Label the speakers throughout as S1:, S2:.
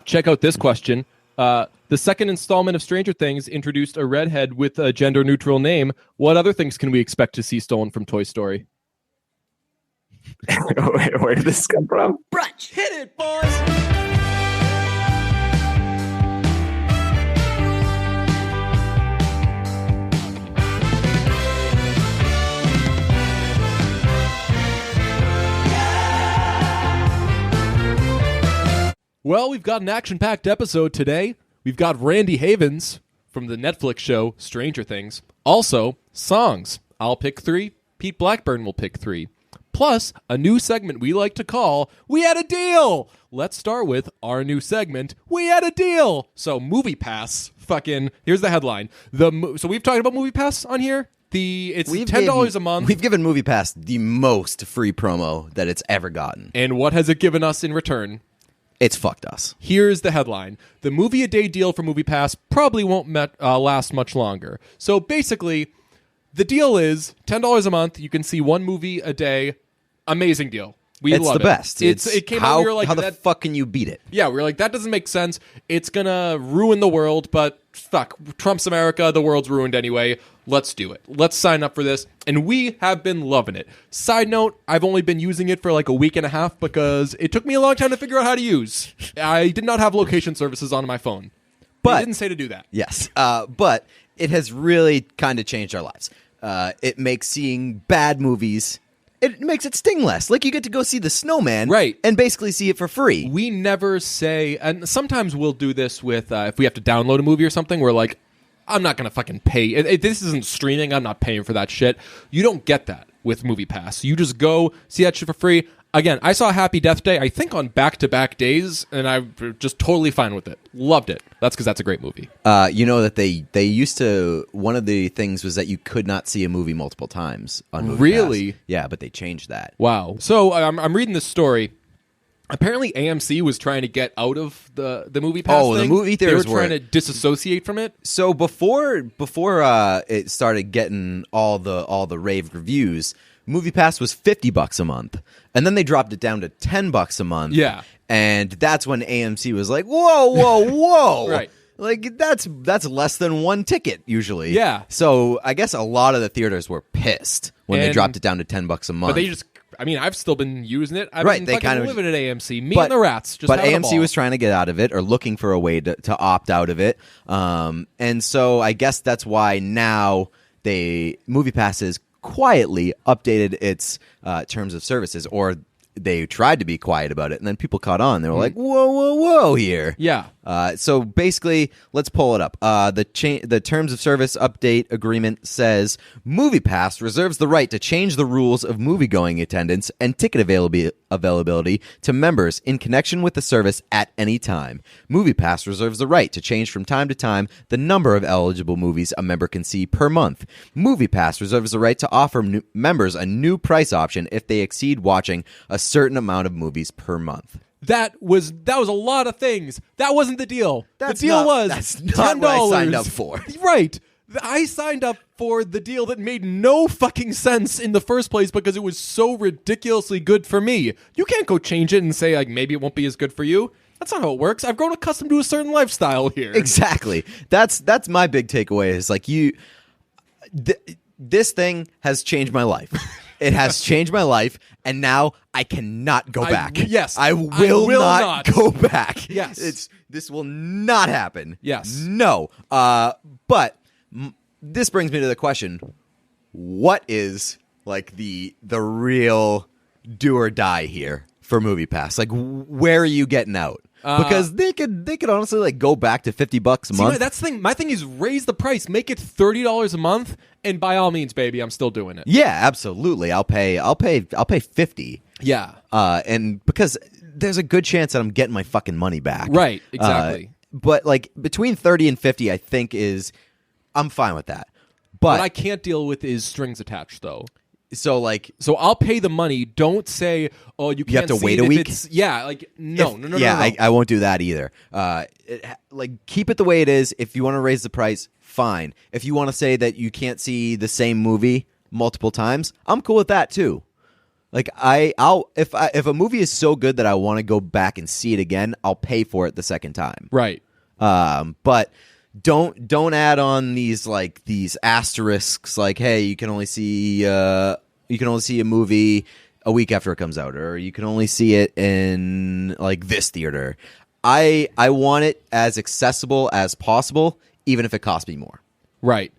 S1: Check out this question. The second installment of Stranger Things introduced a redhead with a gender-neutral name. What other things can we expect to see stolen from Toy Story?
S2: Where did this come from?
S1: Brunch. Hit it, boys! Well, we've got an action-packed episode today. We've got Randy Havens from the Netflix show Stranger Things. Also, songs. I'll pick 3. Pete Blackburn will pick 3. Plus, a new segment we like to call We Had a Deal! Let's start with our new segment, We Had a Deal! So, MoviePass, here's the headline. So we've talked about MoviePass on here. It's $10 a month.
S3: We've given MoviePass the most free promo that it's ever gotten.
S1: And what has it given us in return?
S3: It's fucked us.
S1: Here's the headline. The movie-a-day deal for MoviePass probably won't last much longer. So basically, the deal is $10 a month. You can see one movie a day. Amazing deal.
S3: It's
S1: love
S3: the best.
S1: It came out, we were like,
S3: how the fuck can you beat it?
S1: Yeah, we were like, that doesn't make sense. It's going to ruin the world, but fuck, Trump's America, the world's ruined anyway. Let's do it. Let's sign up for this. And we have been loving it. Side note, I've only been using it for like a week and a half because it took me a long time to figure out how to use. I did not have location services on my phone. But I didn't say to do that.
S3: Yes. But it has really kind of changed our lives. It makes seeing bad movies... It makes it sting less. Like, you get to go see The Snowman,
S1: right,
S3: and basically see it for free.
S1: We never say, and sometimes we'll do this with, if we have to download a movie or something, we're like, I'm not going to fucking pay. This isn't streaming. I'm not paying for that shit. You don't get that with MoviePass. You just go see that shit for free. Again, I saw Happy Death Day, I think on back-to-back days, and I'm just totally fine with it. Loved it. That's because that's a great movie.
S3: You know that they used to... One of the things was that you could not see a movie multiple times on MoviePass.
S1: Really?
S3: Yeah, but they changed that.
S1: Wow. So I'm reading this story. Apparently AMC was trying to get out of the MoviePass thing.
S3: The movie theaters
S1: They were trying to disassociate from it.
S3: So before it started getting all the rave reviews... MoviePass was $50 a month, and then they dropped it down to $10 a month.
S1: Yeah,
S3: and that's when AMC was like, "Whoa,
S1: right?
S3: Like that's less than one ticket usually."
S1: Yeah.
S3: So I guess a lot of the theaters were pissed when they dropped it down to $10 a month.
S1: But they just, I've still been using it. I've
S3: right,
S1: been
S3: they
S1: fucking
S3: kind of
S1: living at AMC. Me and the rats. Just
S3: but
S1: having a
S3: AMC
S1: ball.
S3: was trying to get out of it or looking for a way to opt out of it. And so I guess that's why now MoviePass is quietly updated its terms of services, or they tried to be quiet about it, and then people caught on. They were like, whoa here.
S1: Yeah.
S3: So basically, let's pull it up. The terms of service update agreement says MoviePass reserves the right to change the rules of moviegoing attendance and ticket availability to members in connection with the service at any time. MoviePass reserves the right to change from time to time the number of eligible movies a member can see per month. MoviePass reserves the right to offer members a new price option if they exceed watching a certain amount of movies per month.
S1: That was a lot of things. That wasn't the deal. That's
S3: not what I signed up for.
S1: Right. I signed up for the deal that made no fucking sense in the first place because it was so ridiculously good for me. You can't go change it and say, like, maybe it won't be as good for you. That's not how it works. I've grown accustomed to a certain lifestyle here.
S3: Exactly. That's my big takeaway is like this thing has changed my life. It has changed my life, and now I cannot go back.
S1: Yes.
S3: I will not go back.
S1: Yes.
S3: This will not happen.
S1: Yes.
S3: No. But this brings me to the question, what is like the real do or die here for MoviePass? Like, where are you getting out? Because they could honestly like go back to $50 a month.
S1: That's the thing. My thing is raise the price, make it $30 a month, and by all means, baby, I'm still doing it.
S3: Yeah, absolutely. I'll pay $50.
S1: Yeah.
S3: And because there's a good chance that I'm getting my fucking money back.
S1: Right. Exactly.
S3: But like between 30 and 50, I think I'm fine with that. But
S1: what I can't deal with is strings attached, though.
S3: So
S1: I'll pay the money. Don't say, oh, you can't
S3: have to
S1: see
S3: wait
S1: it
S3: a
S1: if
S3: week.
S1: No.
S3: Yeah, I won't do that either. Keep it the way it is. If you want to raise the price, fine. If you want to say that you can't see the same movie multiple times, I'm cool with that too. Like if a movie is so good that I want to go back and see it again, I'll pay for it the second time.
S1: Right.
S3: But don't add on these asterisks like, hey, you can only see a movie a week after it comes out, or you can only see it in like this theater. I want it as accessible as possible, even if it costs me more.
S1: Right.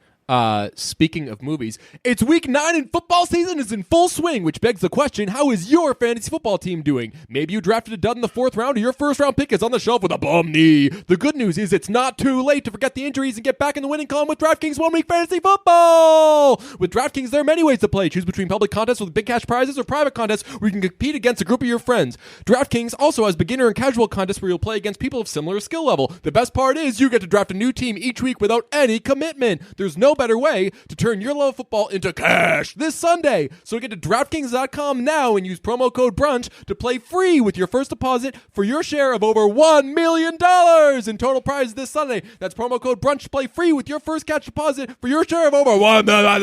S1: Speaking of movies, it's week 9 and football season is in full swing, which begs the question, how is your fantasy football team doing? Maybe you drafted a dud in the 4th round, or your first round pick is on the shelf with a bum knee. The good news is it's not too late to forget the injuries and get back in the winning column with DraftKings 1 Week Fantasy Football. With DraftKings, there are many ways to play. Choose between public contests with big cash prizes or private contests where you can compete against a group of your friends. DraftKings also has beginner and casual contests where you'll play against people of similar skill level. The best part is you get to draft a new team each week without any commitment. There's no better way to turn your love of football into cash this Sunday. So get to DraftKings.com now and use promo code BRUNCH to play free with your first deposit for your share of over $1 million in total prizes this Sunday. That's promo code BRUNCH to play free with your first cash deposit for your share of over $1 million.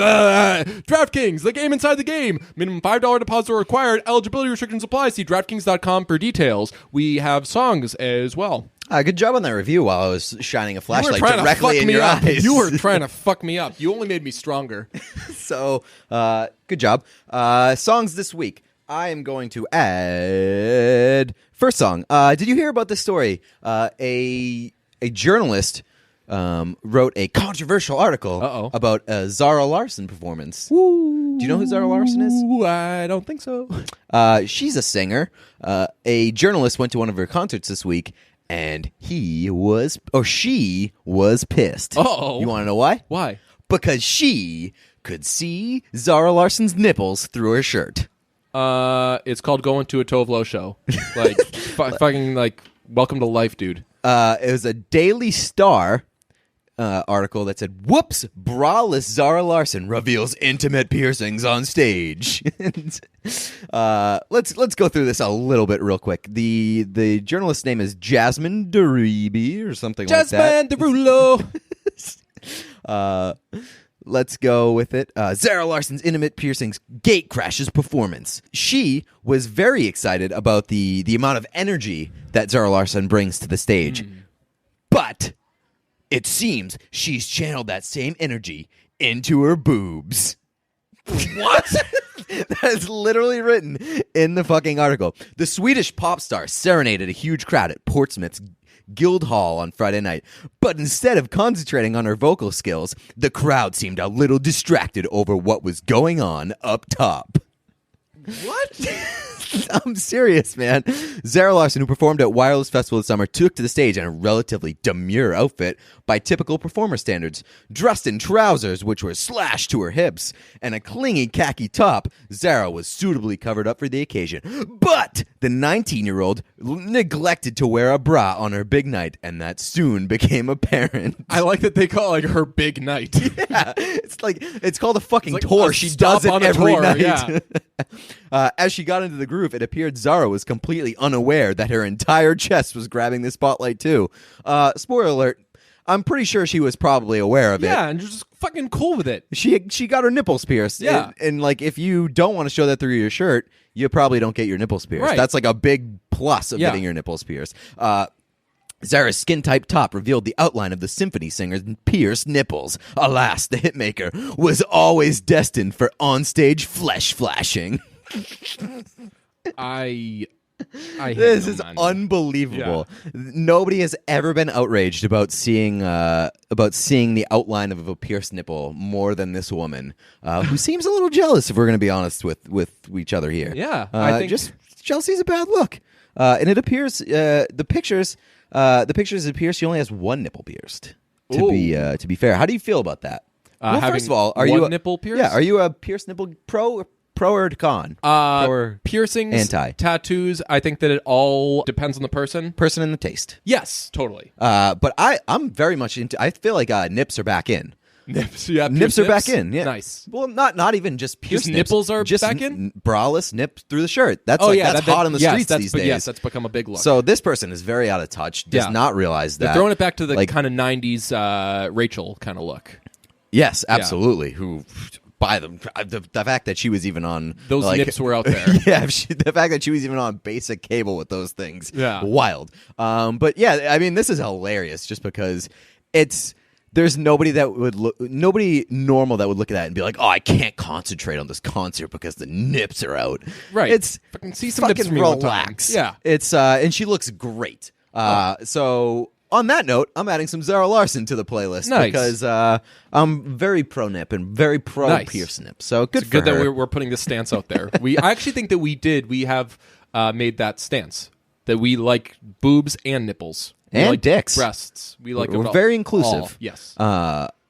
S1: DraftKings, the game inside the game. Minimum $5 deposit required. Eligibility restrictions apply. See DraftKings.com for details. We have songs as well.
S3: Good job on that review while I was shining a flashlight directly in your eyes.
S1: You were trying to fuck me up. You only made me stronger.
S3: So, good job. Songs this week. I am going to add... First song. Did you hear about this story? A journalist wrote a controversial article about a Zara Larsson performance.
S1: Woo.
S3: Do you know who Zara Larsson is?
S1: I don't think so.
S3: She's a singer. A journalist went to one of her concerts this week, and she was pissed.
S1: Uh-oh.
S3: You want to know why?
S1: Why?
S3: Because she could see Zara Larsson's nipples through her shirt.
S1: It's called going to a Tovlo show. Like, fucking, like, welcome to life, dude.
S3: It was a Daily Star article that said, "Whoops, braless Zara Larsson reveals intimate piercings on stage." Let's go through this a little bit real quick. The journalist's name is Jasmine Derubi or something like that.
S1: Jasmine Derulo.
S3: Let's go with it. Zara Larsson's intimate piercings gate crashes performance. She was very excited about the amount of energy that Zara Larsson brings to the stage. But it seems she's channeled that same energy into her boobs. What? That is literally written in the fucking article. The Swedish pop star serenaded a huge crowd at Portsmouth's Guildhall on Friday night, but instead of concentrating on her vocal skills, the crowd seemed a little distracted over what was going on up top. What? I'm serious, man. Zara Larsson, who performed at Wireless Festival this summer, took to the stage in a relatively demure outfit by typical performer standards. Dressed in trousers, which were slashed to her hips, and a clingy khaki top, Zara was suitably covered up for the occasion. But the 19-year-old neglected to wear a bra on her big night, and that soon became apparent.
S1: I like that they call it like her big night.
S3: Yeah, it's called a fucking
S1: like
S3: tour. She does it every
S1: tour,
S3: night.
S1: Yeah.
S3: As she got into the groove, it appeared Zara was completely unaware that her entire chest was grabbing the spotlight too. Spoiler alert, I'm pretty sure she was probably aware of it.
S1: Yeah, and just fucking cool with it.
S3: She got her nipples pierced.
S1: Yeah.
S3: And like, if you don't want to show that through your shirt, you probably don't get your nipples pierced.
S1: Right.
S3: That's like a big plus of getting your nipples pierced. Zara's skin-type top revealed the outline of the symphony singer's pierced nipples. Alas, the hitmaker was always destined for onstage flesh flashing.
S1: I
S3: This is unbelievable. Yeah. Nobody has ever been outraged about seeing the outline of a pierced nipple more than this woman, who seems a little jealous, if we're going to be honest with each other here.
S1: Yeah, I think
S3: just jealousy's a bad look. And it appears the pictures appear she only has one nipple pierced. To be fair, how do you feel about that? Well, first of all, are you a
S1: nipple pierced?
S3: Yeah, are you a pierced nipple pro or con?
S1: Piercings,
S3: anti,
S1: tattoos. I think that it all depends on the person
S3: and the taste.
S1: Yes, totally.
S3: But I'm very much into. I feel like nips are back in.
S1: Nips, yeah,
S3: nips are back in. Yeah,
S1: nice.
S3: Well, not even just pierced nips.
S1: Nipples are
S3: just
S1: back in.
S3: Braless nips through the shirt. That's that's hot on the streets these days.
S1: Yes, that's become a big look.
S3: So this person is very out of touch. Does not realize that.
S1: They're throwing it back to the kind of '90s Rachel kind of look.
S3: Yes, absolutely. Who buy them. The fact that she was even on
S1: Those nips were out there.
S3: Yeah, the fact that she was even on basic cable with those things.
S1: Yeah.
S3: Wild. But yeah, I mean, this is hilarious just because there's nobody normal that would look at that and be like, oh, I can't concentrate on this concert because the nips are out.
S1: Right.
S3: It's
S1: fucking see some nips for me one time.
S3: relax.
S1: Yeah.
S3: It's and she looks great. So on that note, I'm adding some Zara Larsson to the playlist because I'm very pro nip and very pro pierce nip. So good for
S1: good
S3: her.
S1: that we're putting this stance out there. I actually think that we have made that stance that we like boobs and nipples. We
S3: And
S1: like
S3: dicks.
S1: breasts. We like
S3: We're
S1: it all.
S3: very inclusive.
S1: All. Yes.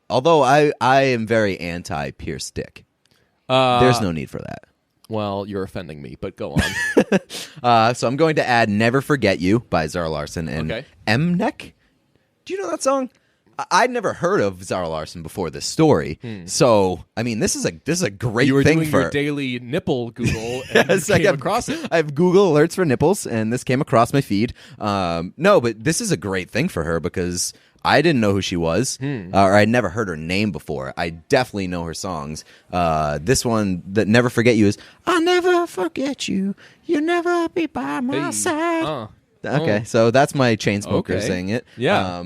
S3: Although I am very anti pierced dick. There's no need for that.
S1: Well, you're offending me, but go on.
S3: So I'm going to add "Never Forget You" by Zara Larsson and M-Neck. Do you know that song? I'd nenever heard of Zara Larsson before this story. So I mean, this is a great
S1: You were
S3: thing
S1: doing
S3: for
S1: your daily nipple Google and
S3: Yes,
S1: came across it.
S3: I have Google alerts for nipples, and this came across my feed. No, but this is a great thing for her because I didn't know who she was, or I'd never heard her name before. I definitely know her songs. This one, that "Never Forget You," is "I'll never forget you. You'll never be by my side." Okay, so that's my Chainsmokers saying it.
S1: Yeah.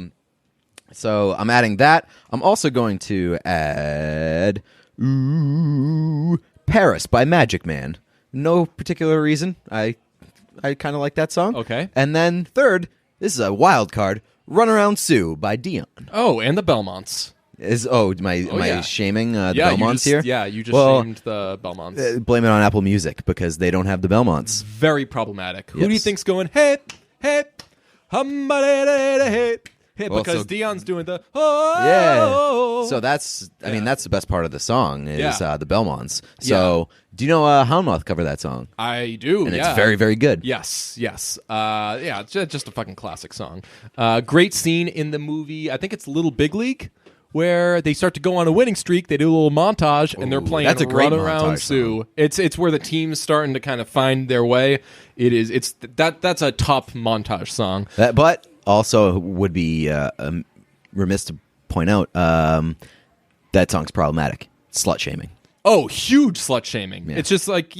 S3: So I'm adding that. I'm also going to add "Paris" by Magic Man. No particular reason. I kind of like that song.
S1: Okay.
S3: And then third, this is a wild card. "Run Around Sue" by Dion.
S1: Oh, and the Belmonts.
S3: Am I shaming the Belmonts here?
S1: Yeah, you just shamed the Belmonts.
S3: Blame it on Apple Music because they don't have the Belmonts.
S1: Very problematic. Who do you think's going, hey, because Dion's doing the,
S3: Yeah. So that's the best part of the song is the Belmonts. So do you know Houndmouth cover that song?
S1: I do,
S3: and it's very, very good.
S1: Yes. It's just a fucking classic song. Great scene in the movie. I think it's Little Big League, where they start to go on a winning streak. They do a little montage, and they're playing
S3: that's a great
S1: Run Around Sue. It's where the team's starting to kind of find their way. That's a top montage song.
S3: But also would be remiss to point out that song's problematic. Slut shaming.
S1: Oh, huge slut shaming.
S3: Yeah.
S1: It's just like,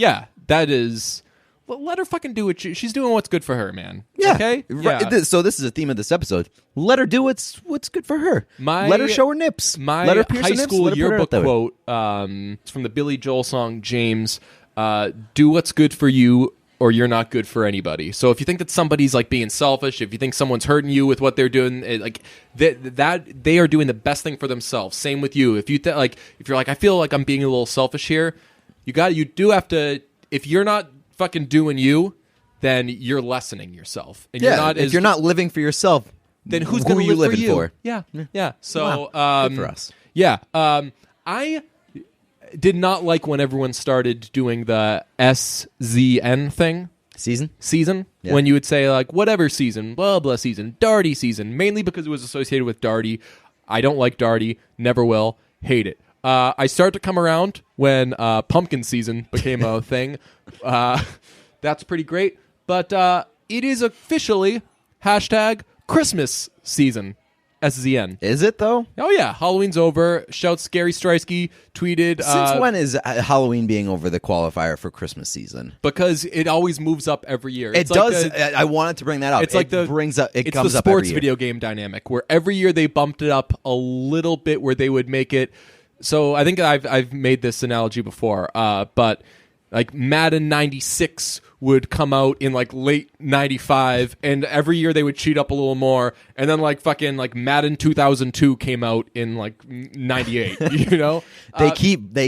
S1: that is... Well, let her fucking do it. She's doing what's good for her, man.
S3: Yeah.
S1: Okay?
S3: Right.
S1: Yeah.
S3: So this is a theme of this episode. Let her do what's good for her. Let her show her nips.
S1: My
S3: let her pierce
S1: high
S3: her nips.
S1: school
S3: Let her put her
S1: yearbook
S3: out there.
S1: quote, it's from the Billy Joel song, James, do what's good for you or you're not good for anybody. So if you think that somebody's like being selfish, if you think someone's hurting you with what they're doing, that they are doing the best thing for themselves. Same with you. If you're like, I feel like I'm being a little selfish here, you do have to, if you're not fucking doing you, then you're lessening yourself. And
S3: if you're not living for yourself,
S1: then who's
S3: who
S1: going
S3: are
S1: to
S3: you
S1: live
S3: living
S1: for you? Yeah. So
S3: good for us.
S1: Yeah. I did not like when everyone started doing the SZN thing. Season?
S3: Yeah.
S1: When you would say, like, whatever season, blah, blah season, Darty season, mainly because it was associated with Darty. I don't like Darty, never will, hate it. I started to come around when pumpkin season became a thing. That's pretty great. But it is officially #Christmas season. SZN.
S3: Is it though?
S1: Oh yeah, Halloween's over. Shouts Gary Streisky tweeted.
S3: Since when is Halloween being over the qualifier for Christmas season?
S1: Because it always moves up every year.
S3: It does. I wanted to bring that up.
S1: It's like
S3: It
S1: it's
S3: comes
S1: the
S3: up
S1: sports
S3: every year.
S1: video game dynamic where every year they bumped it up a little bit, where they would make it. So I think I've made this analogy before, but like Madden 96 would come out in like late 95, and every year they would cheat up a little more, and then like fucking like Madden 2002 came out in like 98. You know,
S3: they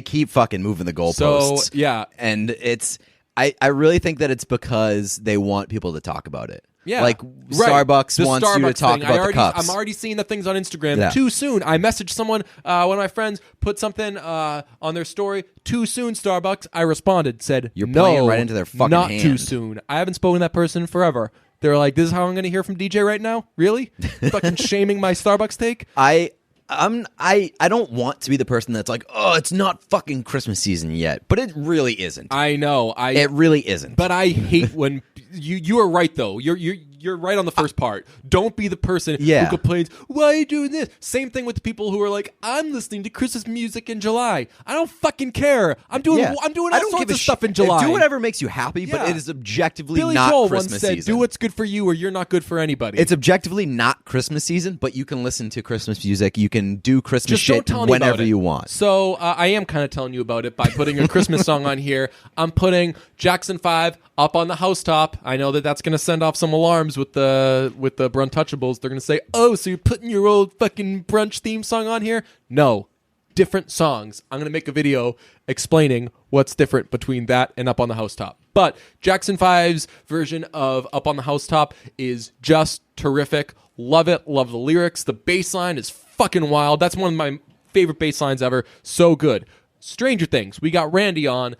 S3: keep fucking moving the goalposts.
S1: So yeah,
S3: and it's I really think that it's because they want people to talk about it.
S1: Yeah,
S3: like Starbucks wants you to talk about the cups.
S1: I'm already seeing the things on Instagram too soon. I messaged someone, one of my friends put something on their story. Too soon, Starbucks. I responded, said,
S3: You're
S1: no,
S3: playing right into their fucking
S1: not
S3: hand.
S1: too soon. I haven't spoken to that person forever. They're like, this is how I'm going to hear from DJ right now? Really? Fucking shaming my Starbucks take?
S3: I don't want to be the person that's like, oh, it's not fucking Christmas season yet, but it really isn't.
S1: I know.
S3: It really isn't.
S1: But I hate when you are right though. You you're right on the first part. Don't be the person
S3: Yeah.
S1: who complains, why are you doing this? Same thing with the people who are like, I'm listening to Christmas music in July. I don't fucking care. I'm doing all sorts of stuff in July.
S3: Do whatever makes you happy, but
S1: Yeah.
S3: it is objectively
S1: Billy
S3: not
S1: Joel
S3: Christmas
S1: once said,
S3: season.
S1: do what's good for you or you're not good for anybody.
S3: It's objectively not Christmas season, but you can listen to Christmas music. You can do Christmas
S1: Just don't
S3: shit
S1: tell me
S3: whenever
S1: about it.
S3: you want.
S1: So I am kind of telling you about it by putting a Christmas song on here. I'm putting Jackson 5 up on the housetop. I know that that's going to send off some alarms with the Bruntouchables. They're going to say, oh, so you're putting your old fucking brunch theme song on here? No. Different songs. I'm going to make a video explaining what's different between that and Up on the Housetop. But Jackson 5's version of Up on the Housetop is just terrific. Love it. Love the lyrics. The bass line is fucking wild. That's one of my favorite bass lines ever. So good. Stranger Things. We got Randy on.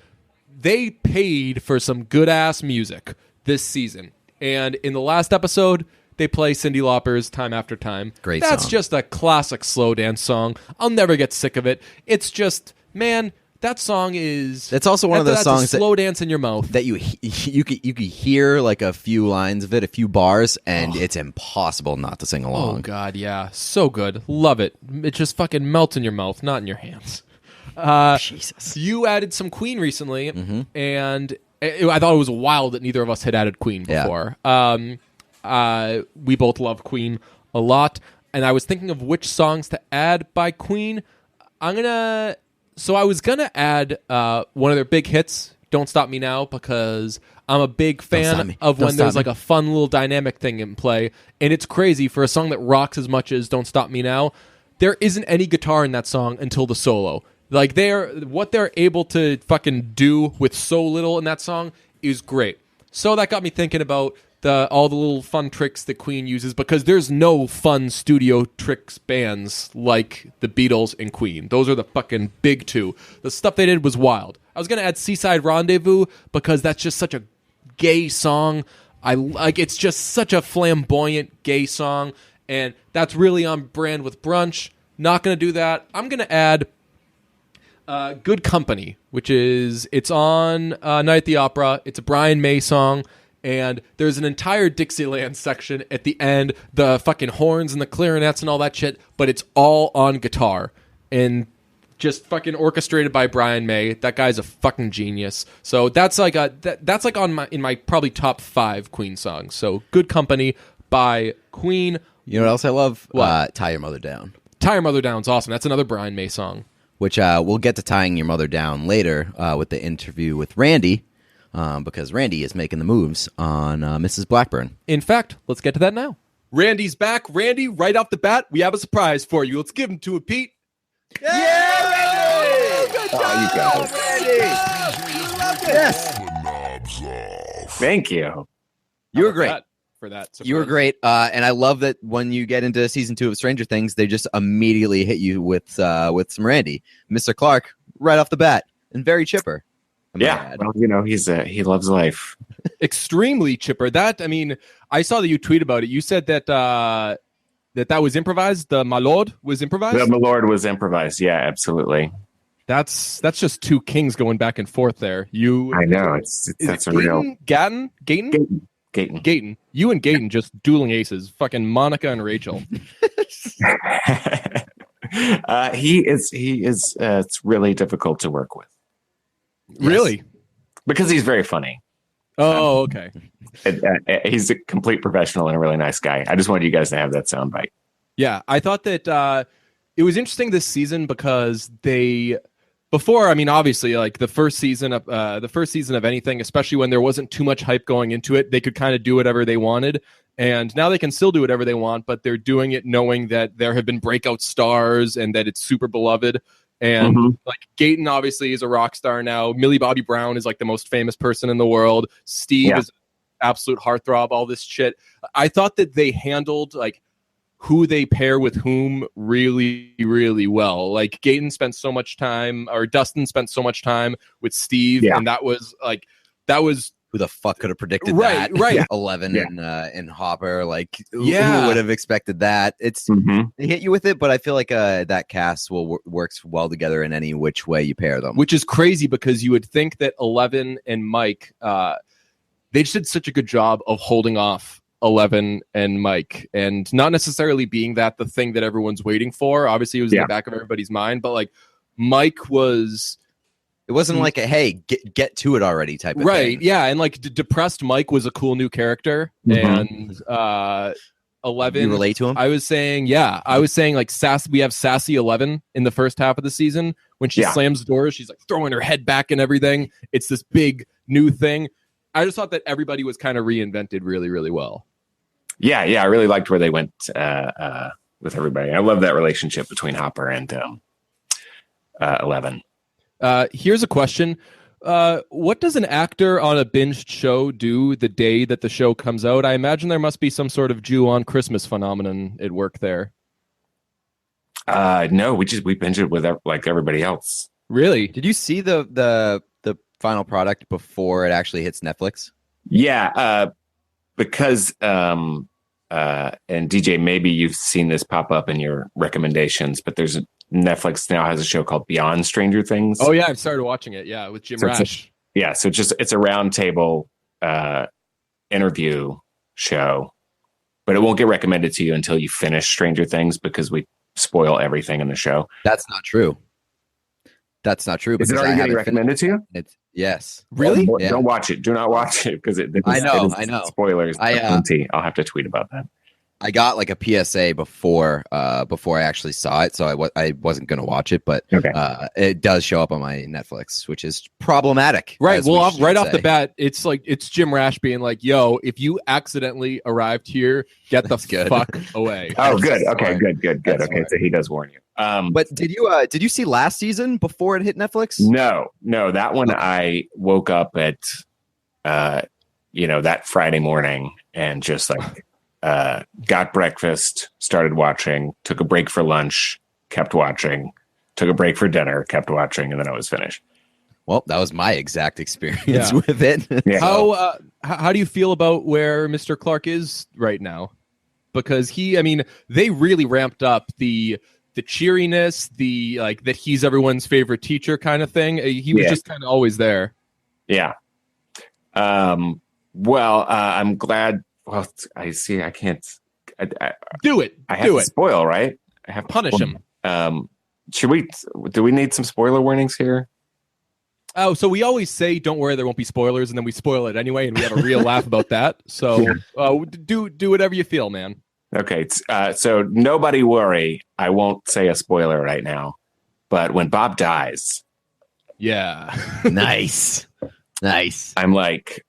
S1: They paid for some good-ass music this season. And in the last episode, they play Cyndi Lauper's Time After Time.
S3: Great
S1: That's
S3: song.
S1: just a classic slow dance song. I'll never get sick of it. It's just, man, that song is...
S3: That's also one of those
S1: that's
S3: songs
S1: a slow dance in your mouth.
S3: that you could hear like a few lines of it, a few bars, and it's impossible not to sing
S1: Oh,
S3: along.
S1: God, yeah. So good. Love it. It just fucking melts in your mouth, not in your hands.
S3: Jesus.
S1: You added some Queen recently, and I thought it was wild that neither of us had added Queen
S3: Yeah.
S1: before. We both love Queen a lot, and I was thinking of which songs to add by Queen. So I was gonna add one of their big hits, "Don't Stop Me Now," because I'm a big fan of when there's like a fun little dynamic thing in play, and it's crazy for a song that rocks as much as "Don't Stop Me Now." There isn't any guitar in that song until the solo. Like what they're able to fucking do with so little in that song is great. So that got me thinking about all the little fun tricks that Queen uses, because there's no fun studio tricks bands like the Beatles and Queen. Those are the fucking big two. The stuff they did was wild. I was gonna add Seaside Rendezvous because that's just such a gay song. It's just such a flamboyant gay song, and that's really on brand with brunch. Not gonna do that. I'm gonna add Good Company, which it's on Night at the Opera. It's a Brian May song, and there's an entire Dixieland section at the end, the fucking horns and the clarinets and all that shit, but it's all on guitar and just fucking orchestrated by Brian May. That guy's a fucking genius. So that's like in my probably top 5 Queen songs. So Good Company by Queen.
S3: You know what else I love?
S1: What?
S3: Tie Your Mother Down.
S1: Tie Your Mother Down's awesome. That's another Brian May song.
S3: Which we'll get to Tying Your Mother Down later with the interview with Randy, because Randy is making the moves on Mrs. Blackburn.
S1: In fact, let's get to that now. Randy's back. Randy, right off the bat, we have a surprise for you. Let's give him to it, Pete.
S3: Yeah, Randy!
S2: Good job, you guys.
S3: Randy! Yes!
S2: Thank you.
S3: You were great.
S1: For that surprise.
S3: You were great, and I love that when you get into season 2 of Stranger Things, they just immediately hit you with some Randy, Mr. Clarke, right off the bat, and very chipper.
S2: Yeah, well, he loves life.
S1: Extremely chipper. I saw that you tweet about it. You said that that was improvised. The My Lord was improvised.
S2: The Lord was improvised. Yeah, absolutely.
S1: That's just two kings going back and forth there.
S2: I know that's a real
S1: Gayton. You and Gayton just dueling aces. Fucking Monica and Rachel.
S2: He is. It's really difficult to work with.
S1: Really?
S2: Because he's very funny.
S1: Oh, okay.
S2: He's a complete professional and a really nice guy. I just wanted you guys to have that soundbite.
S1: Yeah, I thought that it was interesting this season because obviously, like the first season of anything, especially when there wasn't too much hype going into it, they could kind of do whatever they wanted. And now they can still do whatever they want, but they're doing it knowing that there have been breakout stars and that it's super beloved. And like Gayton obviously is a rock star now. Millie Bobby Brown is like the most famous person in the world. Steve is an absolute heartthrob, all this shit. I thought that they handled like who they pair with whom really, really well. Like Dustin spent so much time with Steve, and that was
S3: who the fuck could have predicted
S1: right,
S3: that?
S1: Right.
S3: 11 and Hopper, like who would have expected that? It's they hit you with it, but I feel like that cast works well together in any which way you pair them.
S1: Which is crazy because you would think that 11 and Mike, they just did such a good job of holding off Eleven and Mike, and not necessarily being that the thing that everyone's waiting for. Obviously, it was in the back of everybody's mind, but like Mike was.
S3: It wasn't like a hey, get to it already type of
S1: right,
S3: thing.
S1: yeah, and like depressed Mike was a cool new character, and 11.
S3: You relate to him?
S1: I was saying like we have sassy 11 in the first half of the season when she slams the doors, she's like throwing her head back and everything. It's this big new thing. I just thought that everybody was kind of reinvented really, really well.
S2: Yeah, I really liked where they went with everybody. I love that relationship between Hopper and 11.
S1: Here's a question. What does an actor on a binged show do the day that the show comes out? I imagine there must be some sort of Jew on Christmas phenomenon at work there.
S2: No, we binge it with like everybody else.
S1: Really?
S3: Did you see the final product before it actually hits Netflix?
S2: Yeah, because and DJ, maybe you've seen this pop up in your recommendations, but Netflix now has a show called Beyond Stranger Things.
S1: Oh yeah, I've started watching it. Yeah, with Jim Rash.
S2: So it's a round table interview show, but it won't get recommended to you until you finish Stranger Things because we spoil everything in the show.
S3: That's not true.
S2: Is it already getting recommended to you?
S3: Yes.
S1: Really?
S2: Yeah. Don't watch it. Do not watch it because I know. Spoilers. I'll have to tweet about that.
S3: I got like a PSA before I actually saw it, so I wasn't going to watch it, but it does show up on my Netflix, which is problematic.
S1: Right. Well, right off the bat, it's Jim Rash being like, "Yo, if you accidentally arrived here, get the fuck away."
S2: Oh, good. Okay, good. Okay, so he does warn you.
S3: But did you see last season before it hit Netflix?
S2: No, that one I woke up at, that Friday morning and just like. Got breakfast, started watching, took a break for lunch, kept watching, took a break for dinner, kept watching, and then I was finished.
S3: Well, that was my exact experience with it.
S2: Yeah.
S1: How do you feel about where Mr. Clarke is right now? Because they really ramped up the cheeriness, the like that he's everyone's favorite teacher kind of thing. He was just kind of always there.
S2: Yeah. I'm glad. Well, I see. I can't
S1: do it.
S2: I have to spoil, right? I have to
S1: punish him.
S2: Should we? Do we need some spoiler warnings here?
S1: Oh, so we always say, "Don't worry, there won't be spoilers," and then we spoil it anyway, and we have a real laugh about that. So, do whatever you feel, man.
S2: Okay. So nobody worry. I won't say a spoiler right now, but when Bob dies,
S3: nice.
S2: I'm like,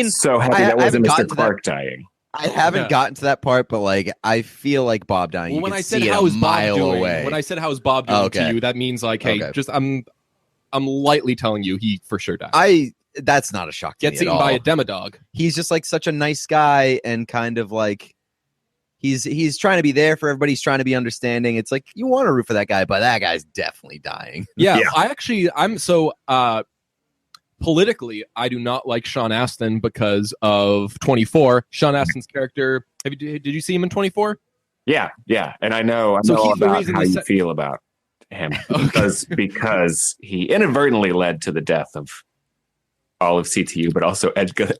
S2: so happy that wasn't Mr. Clarke dying.
S3: I haven't gotten to that part, but like I feel like Bob dying.
S1: Well, when I said how is Bob doing, to you, that means like, hey, just I'm lightly telling you he for sure died.
S3: That's not a shock to me
S1: Gets eaten by a demodog.
S3: He's just like such a nice guy and kind of like he's trying to be there for everybody. He's trying to be understanding. It's like you want to root for that guy, but that guy's definitely dying.
S1: Yeah. I'm so politically, I do not like Sean Astin because of 24. Sean Astin's character. Did you see him in 24?
S2: Yeah, and I know all about how you feel about him because he inadvertently led to the death of all of CTU, but also Edgar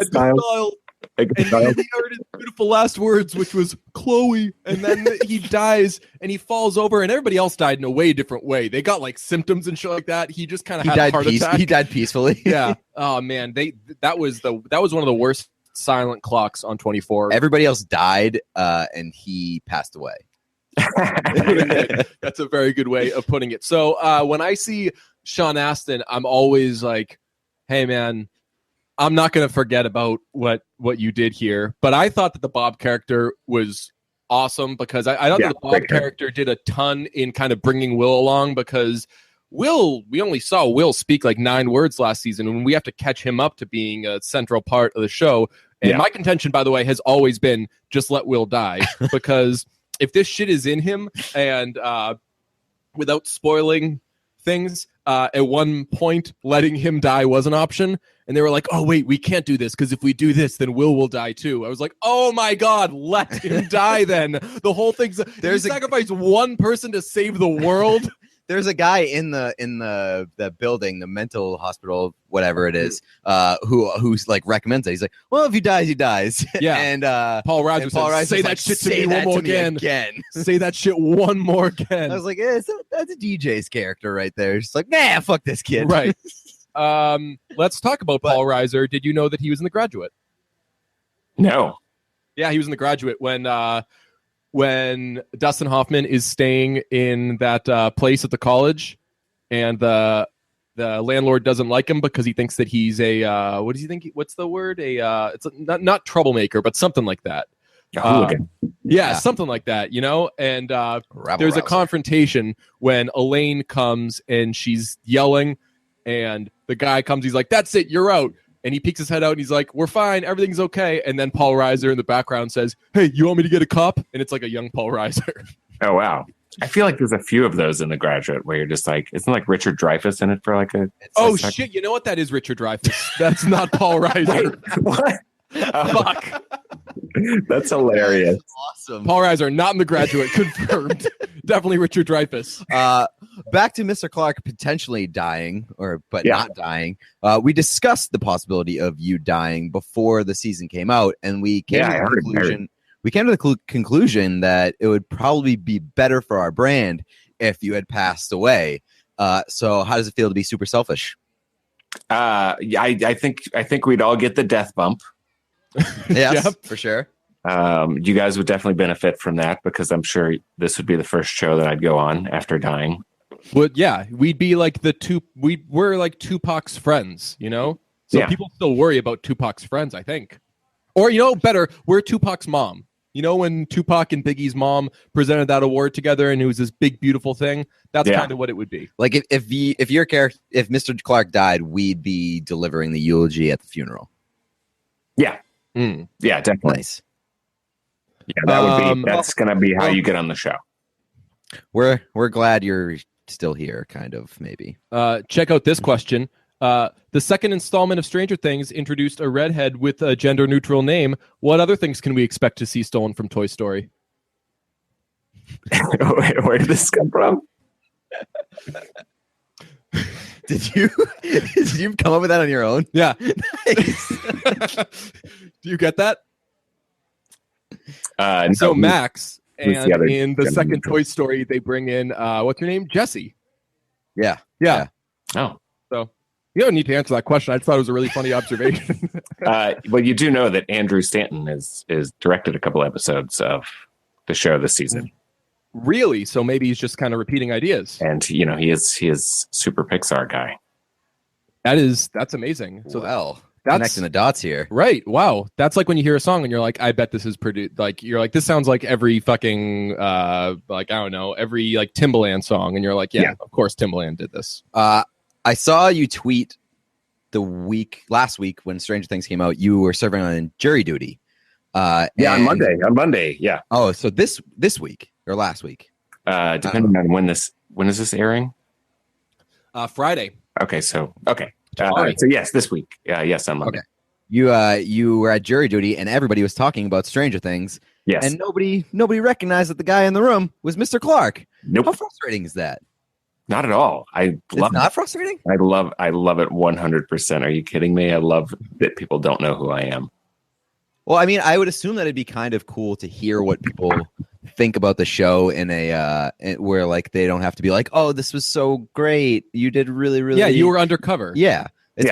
S2: Style.
S1: And he heard his beautiful last words, which was Chloe, and then he dies and he falls over, and everybody else died in a way different way. They got like symptoms and shit like that. He just kind of had a heart attack.
S3: He died peacefully.
S1: Yeah. Oh man, that was one of the worst silent clocks on 24.
S3: Everybody else died, and he passed away.
S1: That's a very good way of putting it. So when I see Sean Astin, I'm always like, hey man, I'm not going to forget about what you did here. But I thought that the Bob character was awesome because I thought that the Bob character did a ton in kind of bringing Will along, because we only saw Will speak like 9 words last season, and we have to catch him up to being a central part of the show. And my contention, by the way, has always been just let Will die, because if this shit is in him, and without spoiling things, at one point letting him die was an option, and they were like, oh wait, we can't do this because if we do this then Will die too. I was like, oh my god, let him die then. The whole thing's sacrifice one person to save the world.
S3: There's a guy in the building, the mental hospital, whatever it is, who's like recommends it. He's like, well, if he dies, he dies.
S1: Yeah.
S3: And
S1: Paul Reiser says, say that shit to me one more again. Say that shit one more again.
S3: I was like, that's a DJ's character right there. It's like, nah, fuck this kid.
S1: Right. Let's talk about Paul Reiser. Did you know that he was in The Graduate?
S2: No.
S1: Yeah, he was in The Graduate when Dustin Hoffman is staying in that place at the college, and the landlord doesn't like him because he thinks that he's a what does he think? What's the word? It's not troublemaker, but something like that. Yeah, something like that. You know, and there's a confrontation when Elaine comes and she's yelling, and the guy comes. He's like, "That's it, you're out." And he peeks his head out and he's like, "We're fine, everything's okay." And then Paul Reiser in the background says, "Hey, you want me to get a cup?" And it's like a young Paul Reiser.
S2: Oh, wow. I feel like there's a few of those in The Graduate where you're just like, isn't like Richard Dreyfuss in it for like a...
S1: Shit, you know what? That is Richard Dreyfuss. That's not Paul Reiser.
S2: Wait, what?
S1: Fuck.
S2: That's hilarious.
S3: Awesome.
S1: Paul Reiser, not in The Graduate. Confirmed. Definitely Richard Dreyfuss.
S3: Back to Mr. Clarke potentially dying, but not dying. We discussed the possibility of you dying before the season came out, and we came to the conclusion. We came to the conclusion that it would probably be better for our brand if you had passed away. So, how does it feel to be super selfish?
S2: I think we'd all get the death bump.
S3: Yes, yep. For sure.
S2: You guys would definitely benefit from that because I'm sure this would be the first show that I'd go on after dying.
S1: Well, yeah, we'd be like we're like Tupac's friends, you know? So people still worry about Tupac's friends, I think. Or, you know, better, we're Tupac's mom. You know, when Tupac and Biggie's mom presented that award together and it was this big, beautiful thing, that's kind of what it would be.
S3: Like if Mr. Clarke died, we'd be delivering the eulogy at the funeral.
S2: Yeah. Yeah, definitely.
S3: Nice.
S2: Yeah, that would be, that's going to be how you get on the show.
S3: We're glad you're still here, kind of, maybe.
S1: Check out this question. The second installment of Stranger Things introduced a redhead with a gender-neutral name. What other things can we expect to see stolen from Toy Story?
S2: Where did this come from?
S3: Did you come up with that on your own?
S1: Yeah.
S3: Nice.
S1: Do you get that?
S2: No,
S1: so Max, and in the second
S2: neutral?
S1: Toy Story, they bring in what's her name? Jessie.
S3: Yeah.
S2: Oh.
S1: So you don't need to answer that question. I just thought it was a really funny observation.
S2: Well, you do know that Andrew Stanton is directed a couple episodes of the show this season.
S1: Really? So maybe he's just kind of repeating ideas.
S2: And you know, he is super Pixar guy.
S1: That's amazing. So
S3: that's connecting the dots here.
S1: Right. Wow. That's like when you hear a song and you're like, I bet this is produced. Like you're like, this sounds like every fucking like I don't know, every like Timbaland song, and you're like, yeah. Of course Timbaland did this.
S3: I saw you tweet last week when Stranger Things came out. You were serving on jury duty.
S2: On Monday. Yeah.
S3: Oh, so this week or last week?
S2: Depending on when is this airing?
S1: Friday.
S2: Okay. So yes, this week. Yes, on Monday.
S3: Okay. You were at jury duty, and everybody was talking about Stranger Things.
S2: Yes.
S3: And nobody recognized that the guy in the room was Mr. Clarke.
S2: Nope.
S3: How frustrating is that?
S2: Not at all. I love
S3: it. Not frustrating?
S2: I love it 100%. Are you kidding me? I love that people don't know who I am.
S3: Well, I mean, I would assume that it'd be kind of cool to hear what people think about the show in where like they don't have to be like, "Oh, this was so great. You did really, really."
S1: Yeah, you were undercover.
S3: Yeah, it's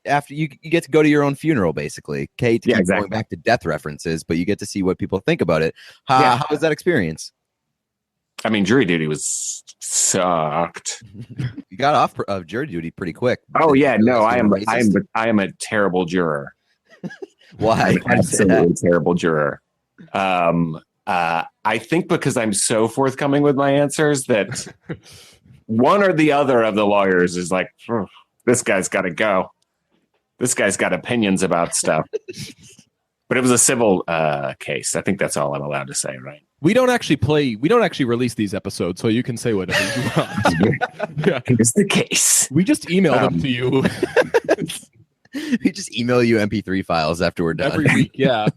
S3: after you get to go to your own funeral, basically. Kate, exactly. Going back to death references, but you get to see what people think about it. How was that experience?
S2: I mean, jury duty sucked.
S3: You got off of jury duty pretty quick.
S2: Oh yeah, no, I am a terrible juror.
S3: Why?
S2: I'm absolutely terrible juror. I think because I'm so forthcoming with my answers that one or the other of the lawyers is like, this guy's got to go. This guy's got opinions about stuff. But it was a civil case. I think that's all I'm allowed to say, right?
S1: We don't actually release these episodes, so you can say whatever you want. Yeah.
S2: Here's the case.
S1: We just email them to you.
S3: We just email you MP3 files after we're done.
S1: Every week, yeah.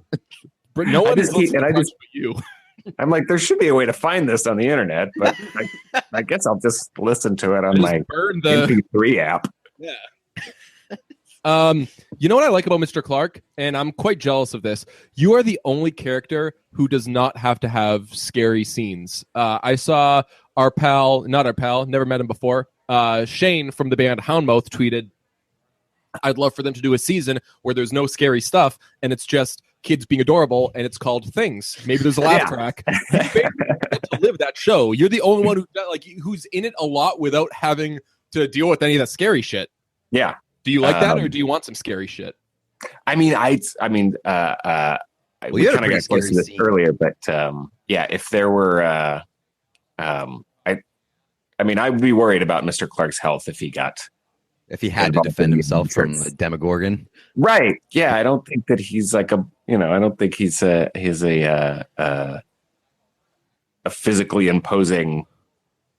S1: But no one is listening to you.
S2: I'm like, there should be a way to find this on the internet, but I guess I'll just listen to it on my
S1: burn the
S2: MP3 app.
S1: Yeah. You know what I like about Mr. Clarke, and I'm quite jealous of this. You are the only character who does not have to have scary scenes. I saw our pal, not our pal, never met him before. Shane from the band Houndmouth tweeted, "I'd love for them to do a season where there's no scary stuff, and it's just kids being adorable, and it's called Things. Maybe there's a laugh track. You get to live that show. You're the only one who's in it a lot without having to deal with any of that scary shit.
S2: Yeah.
S1: Do you like that, or do you want some scary shit?
S2: I mean, we kind of got close to this earlier, but yeah, if there were, I mean, I would be worried about Mr. Clarke's health if he
S3: had to defend himself from a Demogorgon.
S2: Right. Yeah. I don't think that he's like I don't think he's a physically imposing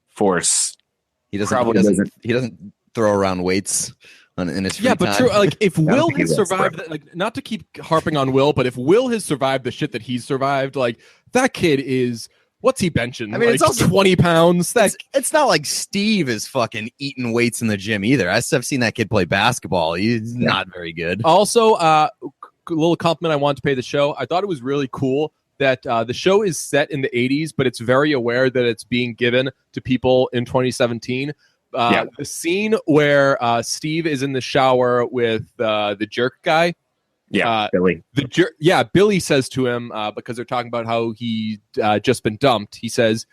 S2: force.
S3: He doesn't throw around weights in his free time.
S1: But true. Like if Will has survived, not to keep harping on Will, but if Will has survived the shit that he's survived, like that kid is. What's he benching? I mean, it's also 20 pounds.
S3: It's not like Steve is fucking eating weights in the gym either. I've seen that kid play basketball. He's not very good.
S1: Also, a little compliment I wanted to pay the show. I thought it was really cool that the show is set in the 80s, but it's very aware that it's being given to people in 2017. The scene where Steve is in the shower with the jerk guy.
S2: Yeah, Billy.
S1: Billy says to him, because they're talking about how he just been dumped. He says,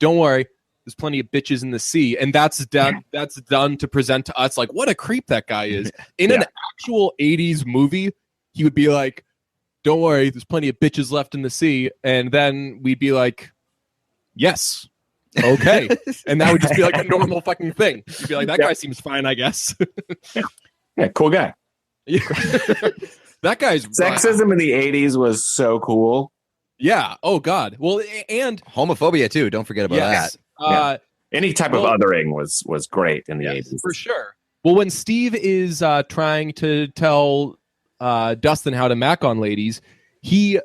S1: "Don't worry, there's plenty of bitches in the sea," and that's done. That's done to present to us like what a creep that guy is. In an actual '80s movie, he would be like, "Don't worry, there's plenty of bitches left in the sea," and then we'd be like, "Yes." Okay. And that would just be like a normal fucking thing. You'd be like, that guy seems fine, I guess.
S2: Yeah, cool guy.
S1: That guy's
S2: sexism in the 80s was so cool.
S1: Yeah. Oh God. Well, and
S3: homophobia too. Don't forget about
S2: that. Any type of othering was great in the 80s.
S1: For sure. Well, when Steve is trying to tell Dustin how to mac on ladies, he,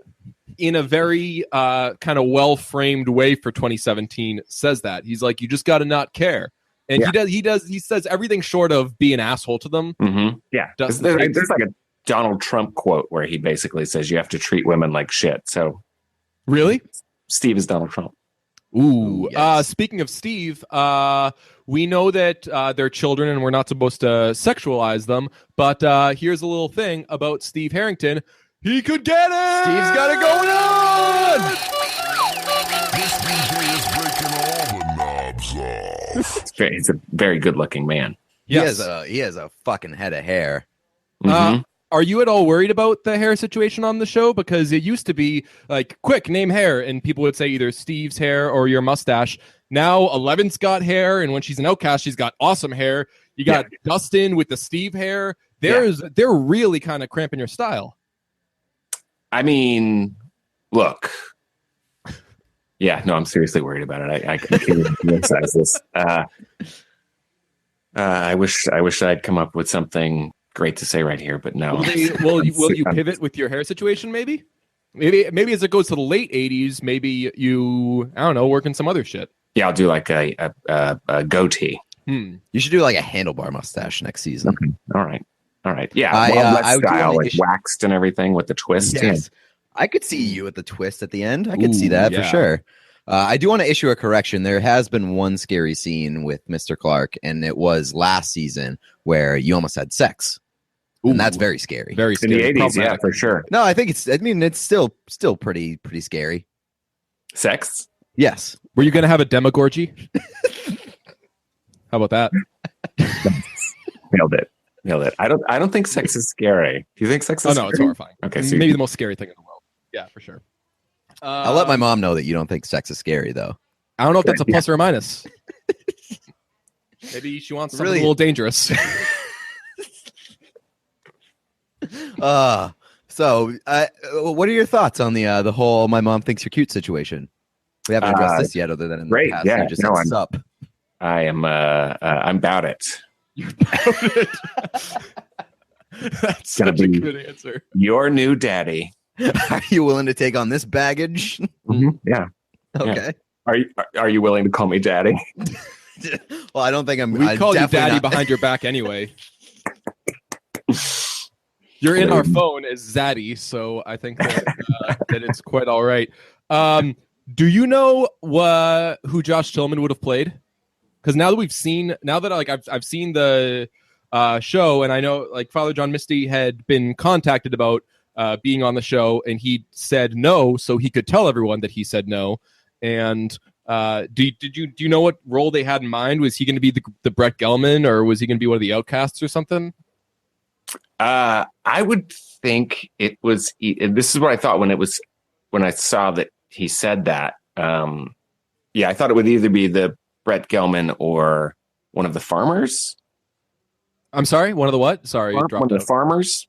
S1: in a very kind of well-framed way for 2017, says that. He's like, you just got to not care. And he says everything short of be an asshole to them.
S2: Mm-hmm. Yeah. There's like a Donald Trump quote where he basically says you have to treat women like shit. So
S1: really?
S2: Steve is Donald Trump.
S1: Ooh. Yes. Speaking of Steve, we know that they're children and we're not supposed to sexualize them. But here's a little thing about Steve Harrington. He could get it!
S3: Steve's got it going on!
S4: This DJ is breaking all the knobs off.
S2: He's a very good-looking man.
S3: Yes. He has a fucking head of hair.
S1: Mm-hmm. Are you at all worried about the hair situation on the show? Because it used to be like, quick, name hair, and people would say either Steve's hair or your mustache. Now, Eleven's got hair, and when she's an outcast, she's got awesome hair. You got Dustin with the Steve hair. They're really kind of cramping your style. I
S2: mean, look. Yeah, no, I'm seriously worried about it. I can't emphasize this. I wish I'd come up with something great to say right here, but no.
S1: Will you pivot with your hair situation? Maybe as it goes to the late 80s, maybe you, I don't know, work in some other shit.
S2: Yeah, I'll do like a goatee.
S3: You should do like a handlebar mustache next season.
S2: Okay. All right. Yeah, I style, like waxed and everything with the twist.
S3: Yes. I could see you at the twist at the end. I could see that for sure. I do want to issue a correction. There has been one scary scene with Mr. Clarke, and it was last season where you almost had sex. Ooh. And that's very scary.
S1: Very scary.
S2: In the 80s, yeah, for sure.
S3: No, I think it's still pretty scary.
S2: Sex?
S3: Yes.
S1: Were you going to have a demogorgy? How about that?
S2: Nailed it. I don't think sex is scary. Do you think sex is scary?
S1: No, it's horrifying.
S2: Okay,
S1: so maybe the most scary thing in the world. Yeah, for sure.
S3: I'll let my mom know that you don't think sex is scary, though.
S1: I don't know if that's a plus or a minus. Maybe she wants something a little dangerous.
S3: So what are your thoughts on the whole "my mom thinks you're cute" situation? We haven't addressed this yet, other than in the past. You just said sup.
S2: I am. I'm about it.
S1: You're about it. That's such a good answer.
S2: Your new daddy.
S3: Are you willing to take on this baggage?
S2: Yeah.
S3: Okay.
S2: Are you willing to call me daddy?
S3: Well, I don't think I'm.
S1: We call you
S3: definitely
S1: daddy
S3: not-
S1: behind your back anyway. You're in our phone as Zaddy, so I think that it's quite all right. Do you know who Josh Tillman would have played? Because now that I've seen the show, and I know like Father John Misty had been contacted about being on the show, and he said no, so he could tell everyone that he said no. And do you know what role they had in mind? Was he going to be the Brett Gelman, or was he going to be one of the outcasts or something?
S2: I would think it was. This is what I thought when I saw that he said that. I thought it would either be the Brett Gelman or one of the farmers.
S1: I'm sorry, one of the what? Sorry,
S2: One of the farmers.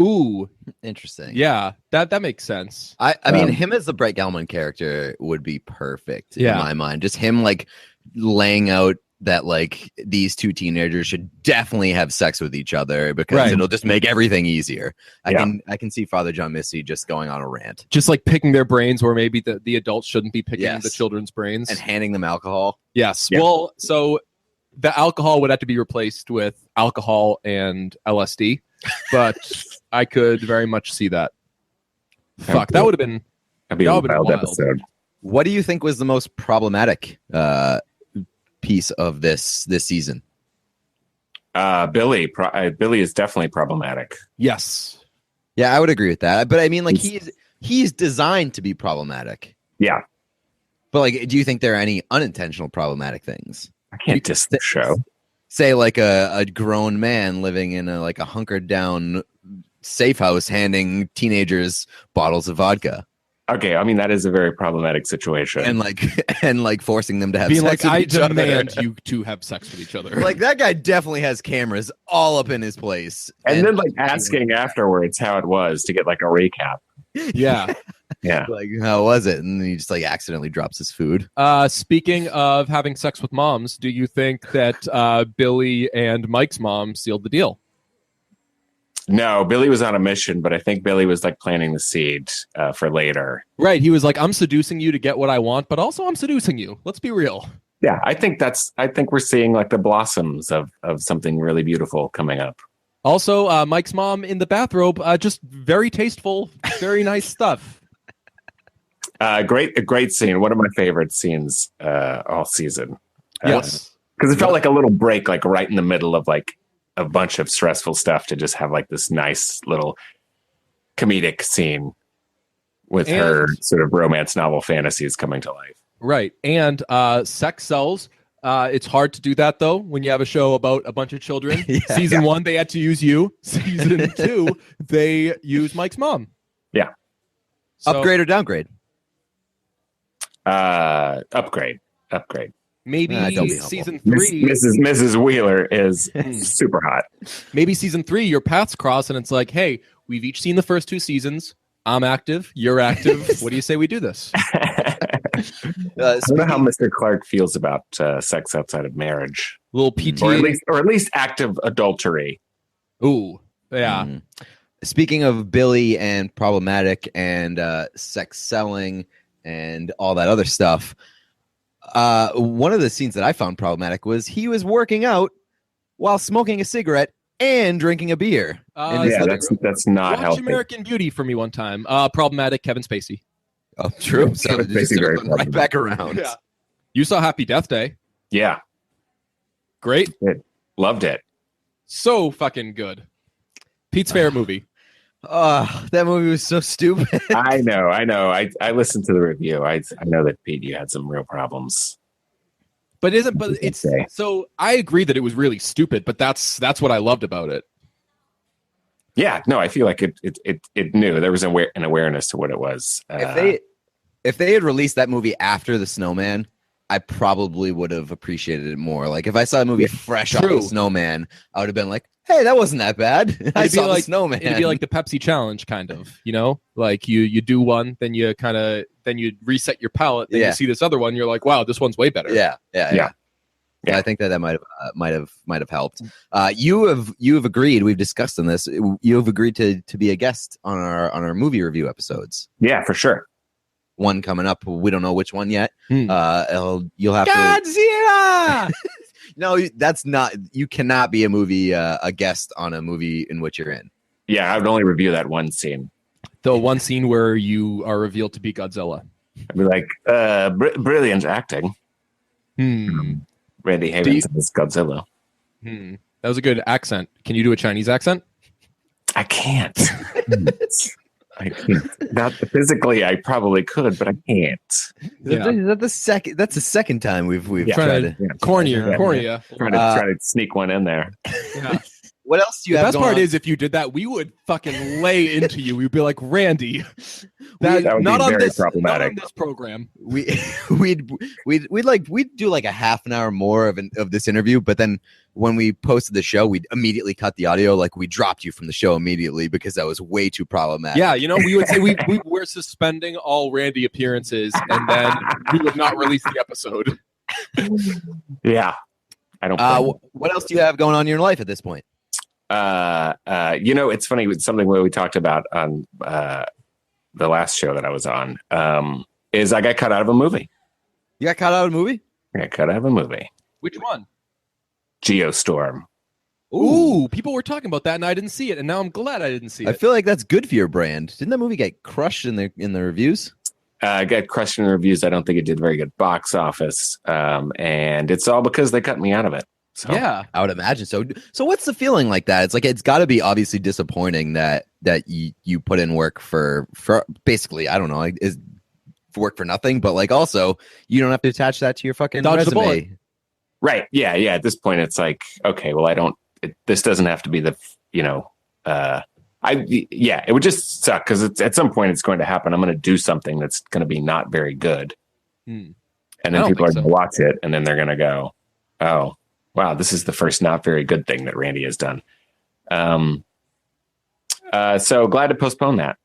S1: Ooh,
S3: Interesting.
S1: yeah, that makes sense.
S3: I mean, him as the Brett Gelman character would be perfect in my mind. Just him like laying out that like these two teenagers should definitely have sex with each other because it'll just make everything easier. I can see Father John Misty just going on a rant,
S1: just like picking their brains, where maybe the adults shouldn't be picking the children's brains
S3: and handing them alcohol.
S1: Yes. Yeah. Well, so the alcohol would have to be replaced with alcohol and LSD, but I could very much see that. Fuck, that would have been
S2: a wild episode.
S3: What do you think was the most problematic piece of this season?
S2: Billy is definitely problematic.
S1: Yes.
S3: Yeah, I would agree with that. But I mean, like he's designed to be problematic.
S2: Yeah.
S3: But like, do you think there are any unintentional problematic things?
S2: I can't diss the show.
S3: Say like a grown man living in a hunkered down safe house handing teenagers bottles of vodka.
S2: Okay, I mean that is a very problematic situation,
S3: and like forcing them to have
S1: being
S3: sex
S1: like,
S3: with
S1: I
S3: each other.
S1: demand you to have sex with each other.
S3: Like that guy definitely has cameras all up in his place,
S2: and then like asking afterwards how it was to get like a recap.
S1: Yeah,
S2: yeah.
S3: Like how was it? And then he just like accidentally drops his food.
S1: Speaking of having sex with moms, do you think that Billy and Mike's mom sealed the deal?
S2: No, Billy was on a mission, but I think Billy was like planting the seed for later.
S1: Right. He was like, I'm seducing you to get what I want, but also I'm seducing you. Let's be real.
S2: Yeah, I think we're seeing like the blossoms of something really beautiful coming up.
S1: Also, Mike's mom in the bathrobe, just very tasteful, very nice stuff.
S2: A great scene. One of my favorite scenes all season.
S1: Yes.
S2: Because it felt like a little break, like right in the middle of like a bunch of stressful stuff to just have like this nice little comedic scene with her sort of romance novel fantasies coming to life.
S1: Right. And sex sells. It's hard to do that, though, when you have a show about a bunch of children. Season 1, they had to use you. Season 2, they use Mike's mom.
S2: Yeah.
S3: So, upgrade or downgrade?
S2: Upgrade.
S1: Maybe season 3.
S2: Mrs. Wheeler is super hot.
S1: Maybe season 3, your paths cross, and it's like, hey, we've each seen the first 2 seasons. I'm active. You're active. What do you say we do this?
S2: I don't know how Mr. Clarke feels about sex outside of marriage.
S1: Little PT,
S2: or at least active adultery.
S1: Ooh, yeah.
S3: Speaking of Billy and problematic and sex selling and all that other stuff, one of the scenes that I found problematic was he was working out while smoking a cigarette and drinking a beer.
S2: That's not
S1: Watch
S2: healthy.
S1: American Beauty for me one time. Problematic Kevin Spacey.
S3: Oh, true. So
S2: Kevin Spacey very
S3: right back around.
S1: Yeah. You saw Happy Death Day.
S2: Yeah.
S1: Great.
S2: Loved it.
S1: So fucking good. Pete's favorite movie.
S3: That movie was so stupid.
S2: I know. I listened to the review. I know that Pete, you had some real problems.
S1: But it's so I agree that it was really stupid, but that's what I loved about it.
S2: Yeah, no, I feel like it knew there was an awareness to what it was.
S3: If they had released that movie after The Snowman, I probably would have appreciated it more. Like if I saw a movie fresh off The Snowman, I would have been like, "Hey, that wasn't that bad." I saw The Snowman.
S1: It'd be like the Pepsi challenge, kind of. You know, like you do one, then you reset your palate, then you see this other one, you're like, "Wow, this one's way better."
S3: Yeah.
S2: Yeah.
S3: I think that might have helped. You have agreed. We've discussed in this. You have agreed to be a guest on our movie review episodes.
S2: Yeah, for sure.
S3: One coming up. We don't know which one yet. You'll have
S1: Godzilla!
S3: No, that's not. You cannot be a guest on a movie in which you're in.
S2: Yeah, I would only review that one scene.
S1: The one scene where you are revealed to be Godzilla.
S2: I'd be like, brilliant acting. Randy Havens as Godzilla.
S1: That was a good accent. Can you do a Chinese accent?
S2: I can't. I can't. Not physically, I probably could, but I can't.
S3: Is that the second? That's the second time we've tried to.
S1: Cornea.
S2: Trying to sneak one in there.
S1: Yeah.
S3: What else do you
S1: The
S3: have
S1: best part
S3: on?
S1: is if you did that, we would fucking lay into you. We'd be like, Randy,
S2: That would
S1: not
S2: be
S1: on
S2: very
S1: this,
S2: problematic.
S1: not on this program.
S3: we'd do like a half an hour more of this interview, but then when we posted the show, we'd immediately cut the audio. Like we dropped you from the show immediately because that was way too problematic.
S1: Yeah, we would say we're suspending all Randy appearances, and then we would not release the episode.
S2: Yeah. I don't
S3: what else do you have going on in your life at this point?
S2: It's funny. It's something where we talked about on the last show that I was on. Is I got cut out of a movie.
S3: You got cut out of a movie?
S2: I got cut out of a movie.
S1: Which one?
S2: Geostorm.
S1: Ooh, people were talking about that, and I didn't see it, and now I'm glad I didn't see it.
S3: I feel like that's good for your brand. Didn't that movie get crushed in the reviews?
S2: Got crushed in the reviews. I don't think it did very good box office, and it's all because they cut me out of it. So.
S1: Yeah,
S3: I would imagine so. So what's the feeling like that? It's like it's got to be obviously disappointing that you put in work for basically, I don't know, is work for nothing, but like also you don't have to attach that to your fucking
S1: Dodge the bullet.
S2: resume. Right. Yeah. At this point, it's like, okay, well, this doesn't have to be it would just suck because at some point it's going to happen. I'm going to do something that's going to be not very good. And then people are going to watch it and then they're going to go, oh, wow, this is the first not very good thing that Randy has done. So glad to postpone that.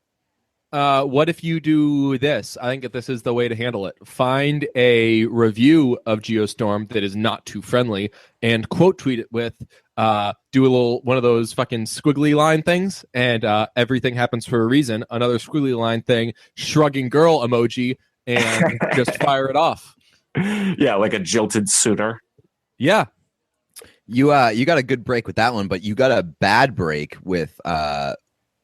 S1: What if you do this? I think that this is the way to handle it. Find a review of Geostorm that is not too friendly and quote tweet it with, do a little one of those fucking squiggly line things, and everything happens for a reason. Another squiggly line thing, shrugging girl emoji, and just fire it off.
S2: Yeah, like a jilted suitor.
S1: Yeah.
S3: You got a good break with that one, but you got a bad break with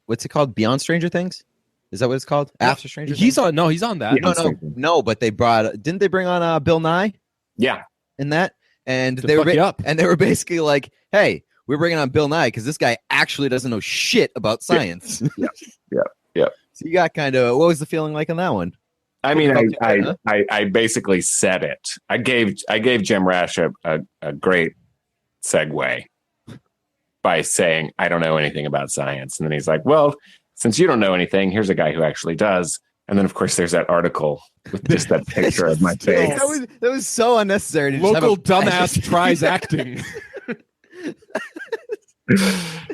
S3: what's it called? Beyond Stranger Things? Is that what it's called? After Stranger Things?
S1: He's on that.
S2: Yeah.
S3: No, but didn't they bring on Bill Nye?
S2: Yeah.
S3: In that? And
S1: To
S3: they
S1: fuck you up.
S3: and they were basically like, "Hey, we're bringing on Bill Nye because this guy actually doesn't know shit about science."
S2: Yeah.
S3: So you got kind of, what was the feeling like on that one?
S2: I mean, I basically said it. I gave Jim Rash a great segue by saying, I don't know anything about science. And then he's like, well, since you don't know anything, here's a guy who actually does. And then, of course, there's that article with just that picture of my face.
S3: That was so unnecessary. To
S1: Local
S3: just have
S1: dumbass tries acting.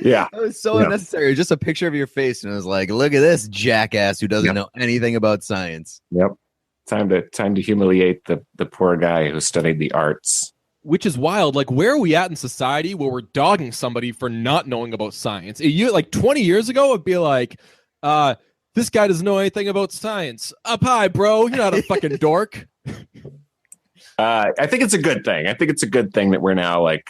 S2: Yeah.
S3: That was so unnecessary. Just a picture of your face, and it was like, look at this jackass who doesn't know anything about science.
S2: Yep. Time to humiliate the poor guy who studied the arts.
S1: Which is wild. Like, where are we at in society where we're dogging somebody for not knowing about science? Like 20 years ago, it'd be like, this guy doesn't know anything about science. Up high, bro. You're not a fucking dork.
S2: I think it's a good thing. I think it's a good thing that we're now like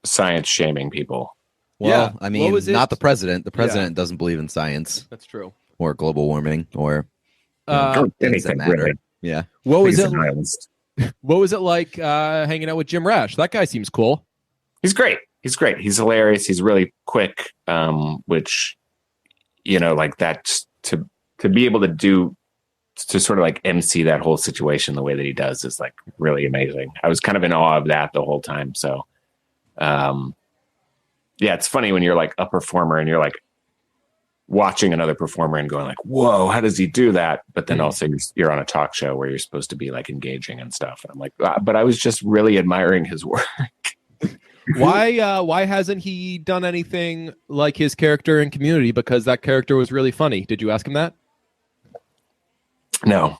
S2: science shaming people.
S3: Well,
S1: Yeah.
S3: I mean, not the president. The president
S1: Yeah.
S3: doesn't believe in science
S1: That's true.
S3: or global warming or
S2: Or
S3: things that
S2: anything,
S3: matter.
S2: really.
S3: Yeah.
S1: What was
S2: He's
S1: it?
S2: a nihilist.
S1: What was it like hanging out with Jim Rash? That guy seems cool.
S2: He's great. He's great. He's hilarious. He's really quick, which, like that to be able to sort of like MC that whole situation the way that he does is like really amazing. I was kind of in awe of that the whole time. So, it's funny when you're like a performer and you're like watching another performer and going like, whoa, how does he do that? But then also you're on a talk show where you're supposed to be like engaging and stuff. And I'm like, but I was just really admiring his work.
S1: Why hasn't he done anything like his character in Community? Because that character was really funny. Did you ask him that?
S2: No.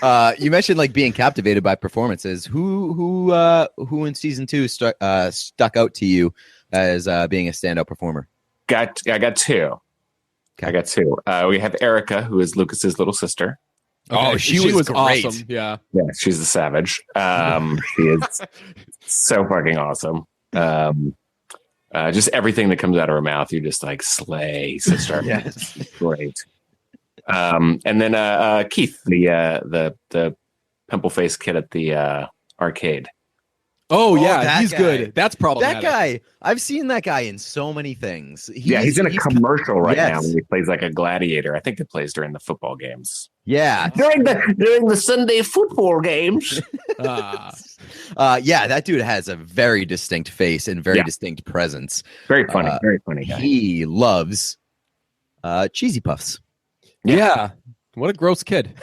S3: You mentioned like being captivated by performances. Who in season 2 stuck out to you as being a standout performer?
S2: I got two.
S3: Okay.
S2: I got two. We have Erica, who is Lucas's little sister.
S3: Oh, she was great.
S1: awesome. Yeah.
S2: Yeah, she's a savage. She is so fucking awesome. Just everything that comes out of her mouth, you just like slay, sister.
S3: Yes.
S2: Great. And then Keith, the pimple faced kid at the arcade.
S1: Oh, yeah,
S3: that
S1: he's
S3: guy.
S1: good. That's problematic.
S3: That guy, I've seen that guy in so many things.
S2: He's in a commercial right now
S3: Yes.
S2: where he plays like a gladiator. I think it plays during the football games.
S3: Yeah.
S2: During the Sunday football games.
S3: Yeah, that dude has a very distinct face and very distinct presence.
S2: Very funny guy.
S3: He loves cheesy puffs.
S1: Yeah. What a gross kid.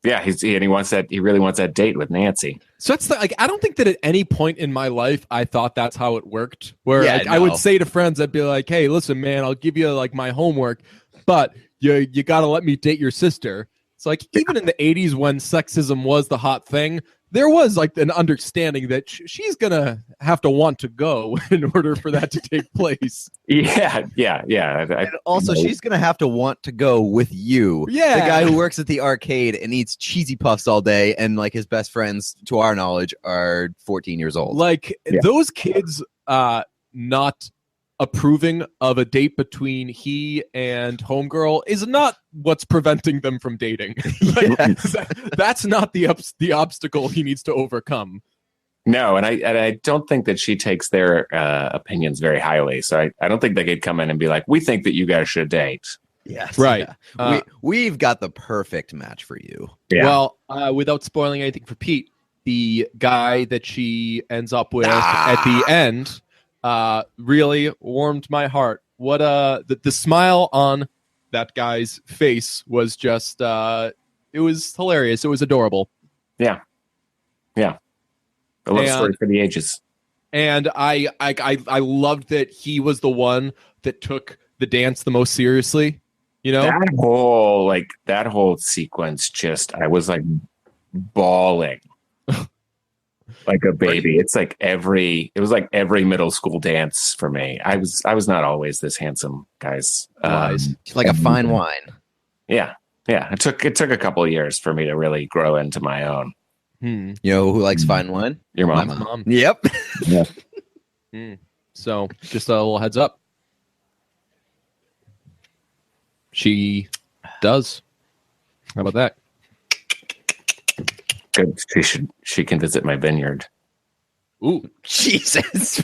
S2: Yeah, he really wants that date with Nancy.
S1: So that's I don't think that at any point in my life I thought that's how it worked. Where
S3: Yeah,
S1: I would
S3: no.
S1: say to friends, I'd be like, "Hey, listen, man, I'll give you like my homework, but you got to let me date your sister." It's like even in the 80s when sexism was the hot thing, there was like an understanding that she's gonna have to want to go in order for that to take place.
S2: Yeah.
S3: And also, she's going to have to want to go with you.
S1: Yeah.
S3: The guy who works at the arcade and eats cheesy puffs all day, and like his best friends, to our knowledge, are 14 years old.
S1: Like those kids not approving of a date between he and homegirl is not what's preventing them from dating. Like, that's not the obstacle he needs to overcome.
S2: No, and I don't think that she takes their opinions very highly. So I don't think they could come in and be like, "We think that you guys should date."
S3: Yes.
S1: Right.
S3: Yeah. We've got the perfect match for you.
S2: Yeah.
S1: Well, without spoiling anything for Pete, the guy that she ends up with at the end really warmed my heart. What the smile on that guy's face was just it was hilarious. It was adorable.
S2: Yeah. A love story for the ages.
S1: And I loved that he was the one that took the dance the most seriously. You know,
S2: that whole sequence, I was like bawling like a baby. It was like every middle school dance for me. I was not always this handsome, guys.
S3: It's like a fine wine.
S2: Yeah. It took a couple of years for me to really grow into my own.
S3: You know who likes fine wine?
S2: Your mom.
S1: my mom.
S3: Yep.
S2: Yeah.
S1: So just a little heads up. She does. How about that?
S2: Good. She can visit my vineyard.
S1: Ooh.
S3: Jesus.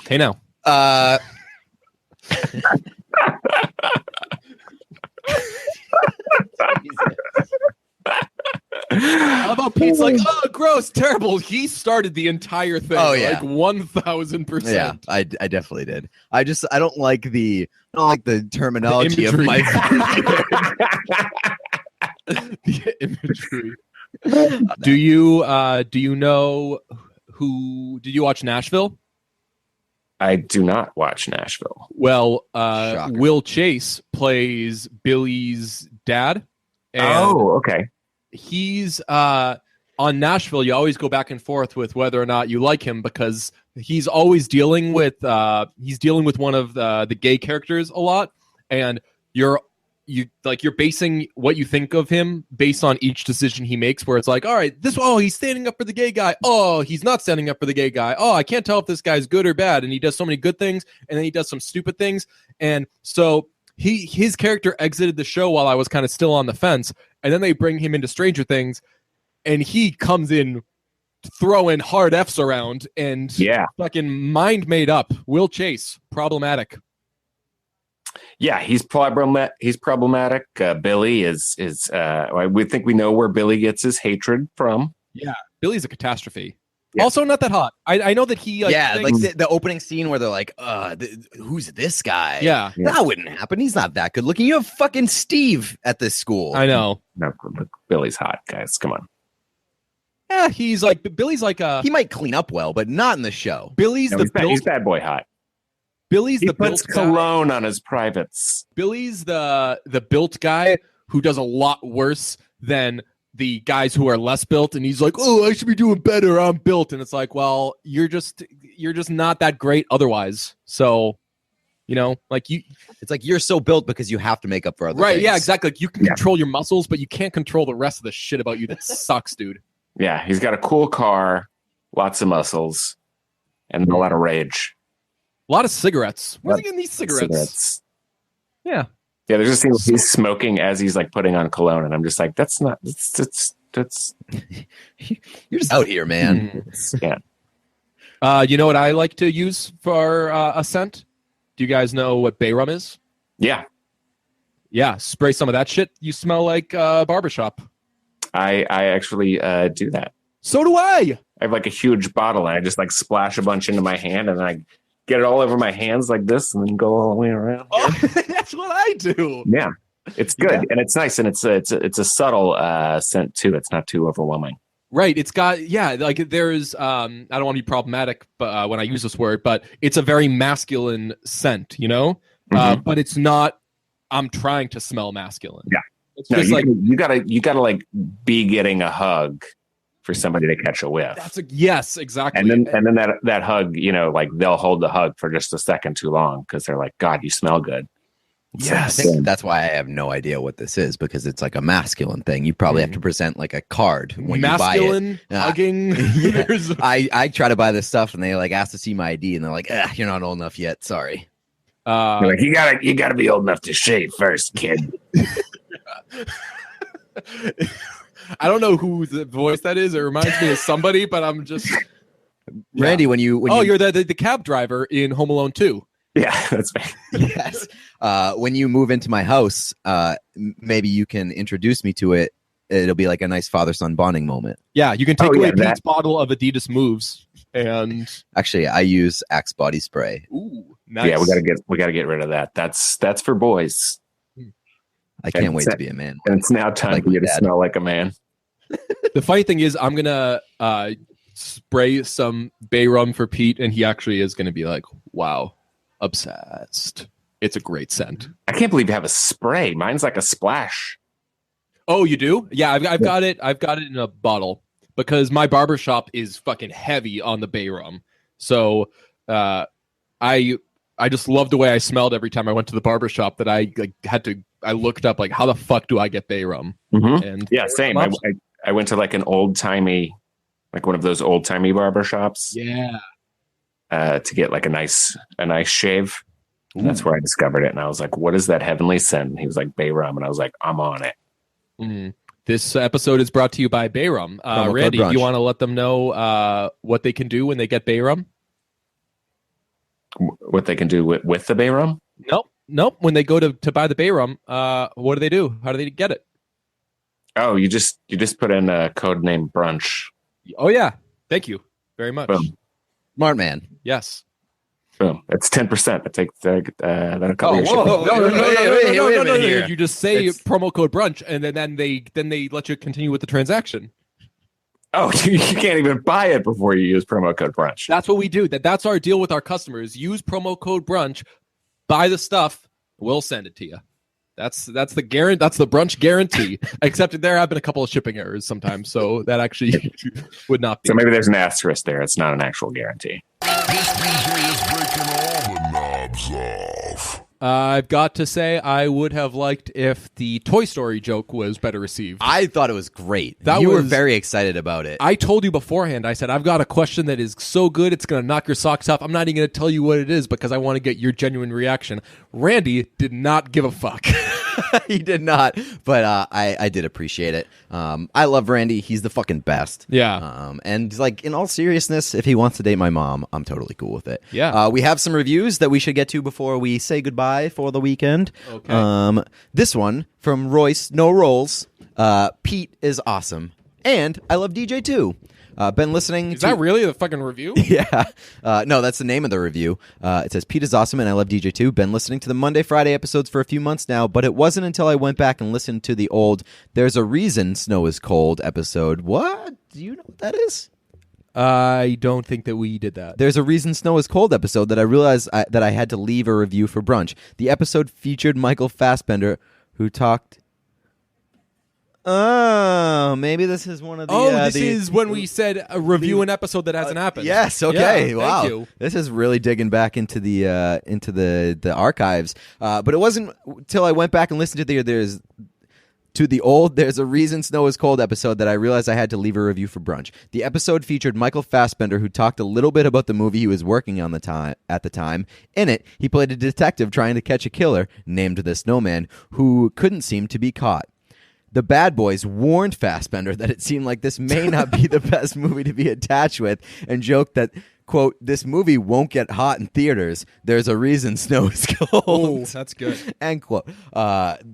S1: Hey now. How about Pete's like, oh, gross, terrible. He started the entire thing.
S3: Oh, yeah.
S1: Like 1,000%.
S3: Yeah, I definitely did. I don't like the terminology of
S1: imagery.
S3: my
S1: The imagery. Do you know who did you watch Nashville?
S2: I do not watch Nashville.
S1: Well,
S3: Shocker.
S1: Will Chase plays Billy's dad. And
S2: Okay.
S1: he's on Nashville. You always go back and forth with whether or not you like him because he's always dealing with one of the gay characters a lot, and you're basing what you think of him based on each decision he makes, where it's like, all right, he's standing up for the gay guy. Oh, he's not standing up for the gay guy. Oh, I can't tell if this guy's good or bad. And he does so many good things, and then he does some stupid things. And so his character exited the show while I was kind of still on the fence, and then they bring him into Stranger Things, and he comes in throwing hard F's around and fucking mind made up. Will Chase, problematic.
S2: Yeah, he's problematic. Billy is we think we know where Billy gets his hatred from.
S1: Yeah, Billy's a catastrophe.
S2: Yeah.
S1: Also, not that hot. I know that he thinks,
S3: like the opening scene where they're like, who's this guy?
S1: Yeah.
S3: That wouldn't happen. He's not that good looking. You have fucking Steve at this school.
S1: I know.
S2: No, Billy's hot, guys. Come on.
S1: Yeah, Billy's like a
S3: He might clean up well, but not in the show.
S1: Billy's
S2: No, he's bad boy hot.
S1: Billy's
S2: He
S1: the
S2: puts
S1: built guy.
S2: cologne on his privates.
S1: Billy's the built guy who does a lot worse than the guys who are less built, and he's like, oh, I should be doing better, I'm built. And it's like, well, you're just not that great otherwise. So, you know, like
S3: it's like you're so built because you have to make up for other things.
S1: Yeah, exactly. Like you can control your muscles, but you can't control the rest of the shit about you that sucks, dude.
S2: Yeah, he's got a cool car, lots of muscles, and a lot of rage.
S1: A lot of cigarettes. Where's he getting these cigarettes? Yeah.
S2: Yeah, there's just scene he's smoking as he's like putting on cologne, and I'm just like, that's
S3: you're just out here, man.
S2: Yeah.
S1: You know what I like to use for a scent? Do you guys know what bay rum is?
S2: Yeah.
S1: Yeah, spray some of that shit. You smell like barbershop.
S2: I actually do that.
S1: So do I.
S2: I have like a huge bottle, and I just like splash a bunch into my hand, and I get it all over my hands like this, and then go all the way around.
S1: Oh, that's what I do.
S2: Yeah, it's good, and it's nice, and it's a subtle scent too. It's not too overwhelming.
S1: Right. It's got like there's I don't want to be problematic, but when I use this word, but it's a very masculine scent, you know. But it's not. I'm trying to smell masculine.
S2: Yeah.
S1: It's just
S2: you gotta like be getting a hug for somebody to catch a whiff.
S1: Yes, exactly.
S2: And then that hug, you know, like they'll hold the hug for just a second too long because they're like, God, you smell good.
S3: Yes, I think that's why I have no idea what this is, because it's like a masculine thing. You probably have to present like a card when
S1: masculine,
S3: you buy it.
S1: Hugging.
S3: Yeah. I try to buy this stuff, and they like ask to see my ID, and they're like, "You're not old enough yet. Sorry."
S2: Like, you gotta be old enough to shave first, kid.
S1: I don't know whose voice that is. It reminds me of somebody, but I'm just
S3: Randy. When
S1: you're the cab driver in Home Alone 2.
S2: Yeah, that's me.
S3: Yes. When you move into my house, maybe you can introduce me to it. It'll be like a nice father-son bonding moment.
S1: Yeah, you can take away Pete's bottle of Adidas Moves, and
S3: actually, I use Axe body spray.
S1: Ooh, nice.
S2: Yeah, we gotta get rid of that. That's for boys.
S3: I can't wait to be a man.
S2: And it's now time for you to smell like a man.
S1: The funny thing is, I'm gonna spray some bay rum for Pete, and he actually is gonna be like, "Wow, obsessed." It's a great scent.
S2: I can't believe you have a spray. Mine's like a splash.
S1: Oh, you do? Yeah, I've got it. I've got it in a bottle because my barbershop is fucking heavy on the bay rum. So I just loved the way I smelled every time I went to the barbershop that I looked up like, how the fuck do I get bay rum?
S2: Mm-hmm.
S1: And
S2: yeah, same. I went to like an old timey, like one of those old timey barbershops.
S1: Yeah.
S2: To get like a nice shave. And that's where I discovered it. And I was like, what is that heavenly scent? And he was like, bay rum. And I was like, I'm on it.
S1: Mm. This episode is brought to you by bay rum. Randy, you want to let them know what they can do when they get bay rum?
S2: What they can do with the bay rum?
S1: Nope. When they go to buy the bay rum, what do they do? How do they get it?
S2: Oh, you just put in a code name brunch.
S1: Oh yeah. Thank you very much.
S2: Boom.
S3: Smart man.
S1: Yes.
S2: Boom. That's 10%. That takes that a couple years.
S1: No. You just say promo code brunch, and then they let you continue with the transaction.
S2: Oh, you can't even buy it before you use promo code brunch.
S1: That's what we do. That's our deal with our customers. Use promo code brunch, buy the stuff, we'll send it to you. That's the brunch guarantee. Except there have been a couple of shipping errors sometimes, so that actually would not be.
S2: So maybe there's an asterisk there. It's not an actual guarantee.
S4: This DJ is breaking all the knobs off.
S1: I've got to say, I would have liked if the Toy Story joke was better received.
S3: I thought it was great. You were very excited about it.
S1: I told you beforehand, I said, I've got a question that is so good, it's going to knock your socks off. I'm not even going to tell you what it is because I want to get your genuine reaction. Randy did not give a fuck.
S3: He did not, but I did appreciate it. I love Randy. He's the fucking best.
S1: Yeah.
S3: And like in all seriousness, if he wants to date my mom, I'm totally cool with it.
S1: Yeah.
S3: We have some reviews that we should get to before we say goodbye for the weekend.
S1: Okay.
S3: This one from Royce No Rolls. Pete is awesome, and I love DJ too. Been listening.
S1: Is that really the fucking review?
S3: Yeah. No, that's the name of the review. It says, Pete is awesome and I love DJ too. Been listening to the Monday, Friday episodes for a few months now, but it wasn't until I went back and listened to the old There's a Reason Snow is Cold episode. What? Do you know what that is?
S1: I don't think that we did that.
S3: There's a Reason Snow is Cold episode that I realized that I had to leave a review for brunch. The episode featured Michael Fassbender, who talked Oh, maybe this is one of the.
S1: This is when we said review an episode that hasn't happened.
S3: Yes. Okay.
S1: Yeah,
S3: wow.
S1: Thank you.
S3: This is really digging back into the archives. But it wasn't till I went back and listened to there's a Reason Snow is Cold episode that I realized I had to leave a review for brunch. The episode featured Michael Fassbender, who talked a little bit about the movie he was working on at the time. In it, he played a detective trying to catch a killer named the Snowman who couldn't seem to be caught. The bad boys warned Fassbender that it seemed like this may not be the best movie to be attached with and joked that, quote, this movie won't get hot in theaters. There's a reason snow is cold.
S1: Oh, that's good.
S3: End quote.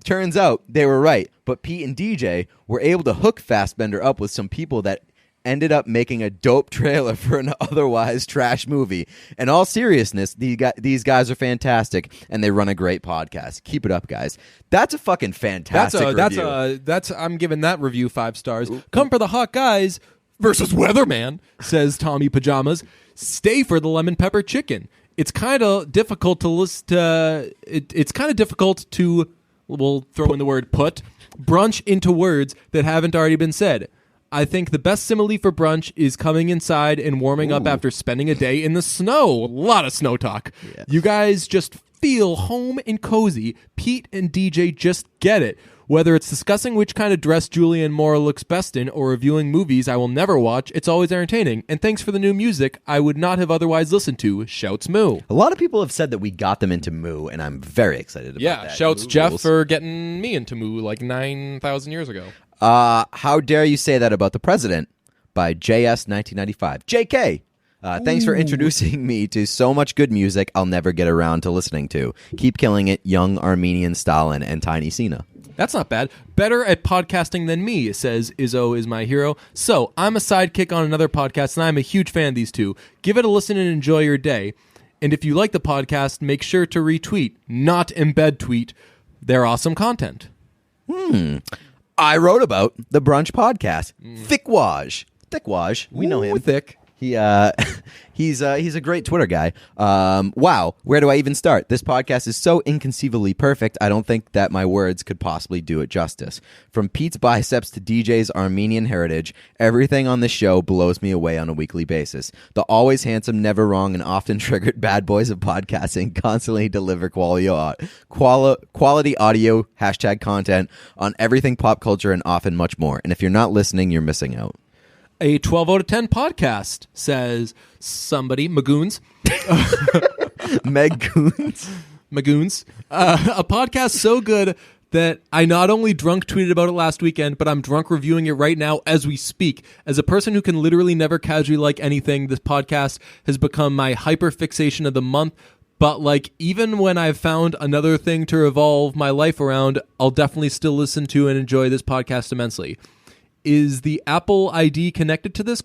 S3: Turns out they were right, but Pete and DJ were able to hook Fassbender up with some people that ended up making a dope trailer for an otherwise trash movie. In all seriousness, these guys are fantastic, and they run a great podcast. Keep it up, guys. That's a fucking fantastic review.
S1: I'm giving that review 5 stars. Come for the hot guys versus Weatherman, says Tommy Pajamas. Stay for the lemon pepper chicken. It's kind of difficult to list. It's kind of difficult to, we'll throw in the word put, brunch into words that haven't already been said. I think the best simile for brunch is coming inside and warming up after spending a day in the snow. A lot of snow talk. Yes. You guys just feel home and cozy. Pete and DJ just get it. Whether it's discussing which kind of dress Julianne Moore looks best in or reviewing movies I will never watch, it's always entertaining. And thanks for the new music I would not have otherwise listened to. Shouts Moo.
S3: A lot of people have said that we got them into Moo, and I'm very excited about that.
S1: Yeah, shouts
S3: Moo
S1: Jeff
S3: rules.
S1: for getting me into Moo like 9,000 years ago.
S3: How dare you say that about the president by JS 1995. JK. Thanks for introducing me to so much good music I'll never get around to listening to. Keep killing it, young Armenian Stalin and Tiny Sina.
S1: That's not bad. Better at podcasting than me, says Izzo is my hero. So, I'm a sidekick on another podcast, and I'm a huge fan of these two. Give it a listen and enjoy your day. And if you like the podcast, make sure to retweet, not embed tweet, their awesome content.
S3: I wrote about the Brunch podcast. Thickwaj. Thickwaj. We know him.
S1: Thick.
S3: He's a great Twitter guy. Wow, where do I even start? This podcast is so inconceivably perfect, I don't think that my words could possibly do it justice. From Pete's biceps to DJ's Armenian heritage, everything on this show blows me away on a weekly basis. The always handsome, never wrong, and often triggered bad boys of podcasting constantly deliver quality audio, #content on everything pop culture and often much more. And if you're not listening, you're missing out.
S1: A 12 out of 10 podcast, says somebody. Magoons. Magoons. A podcast so good that I not only drunk tweeted about it last weekend, but I'm drunk reviewing it right now as we speak. As a person who can literally never casually like anything, this podcast has become my hyper fixation of the month. But like, even when I've found another thing to revolve my life around, I'll definitely still listen to and enjoy this podcast immensely. Is the Apple ID connected to this ?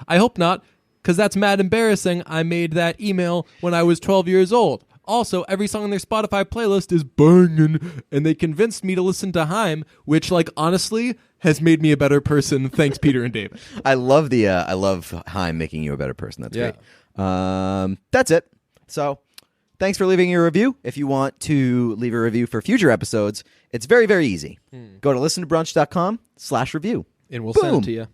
S1: I hope not, because that's mad embarrassing. I made that email when I was 12 years old. Also, every song on their Spotify playlist is banging, and they convinced me to listen to Haim, which, like, honestly, has made me a better person. Thanks, Peter and David.
S3: I love Haim making you a better person. That's great. That's it. So, thanks for leaving your review. If you want to leave a review for future episodes, it's very, very easy. Go to listentobrunch.com/review.
S1: And we'll
S3: Boom.
S1: send it to you.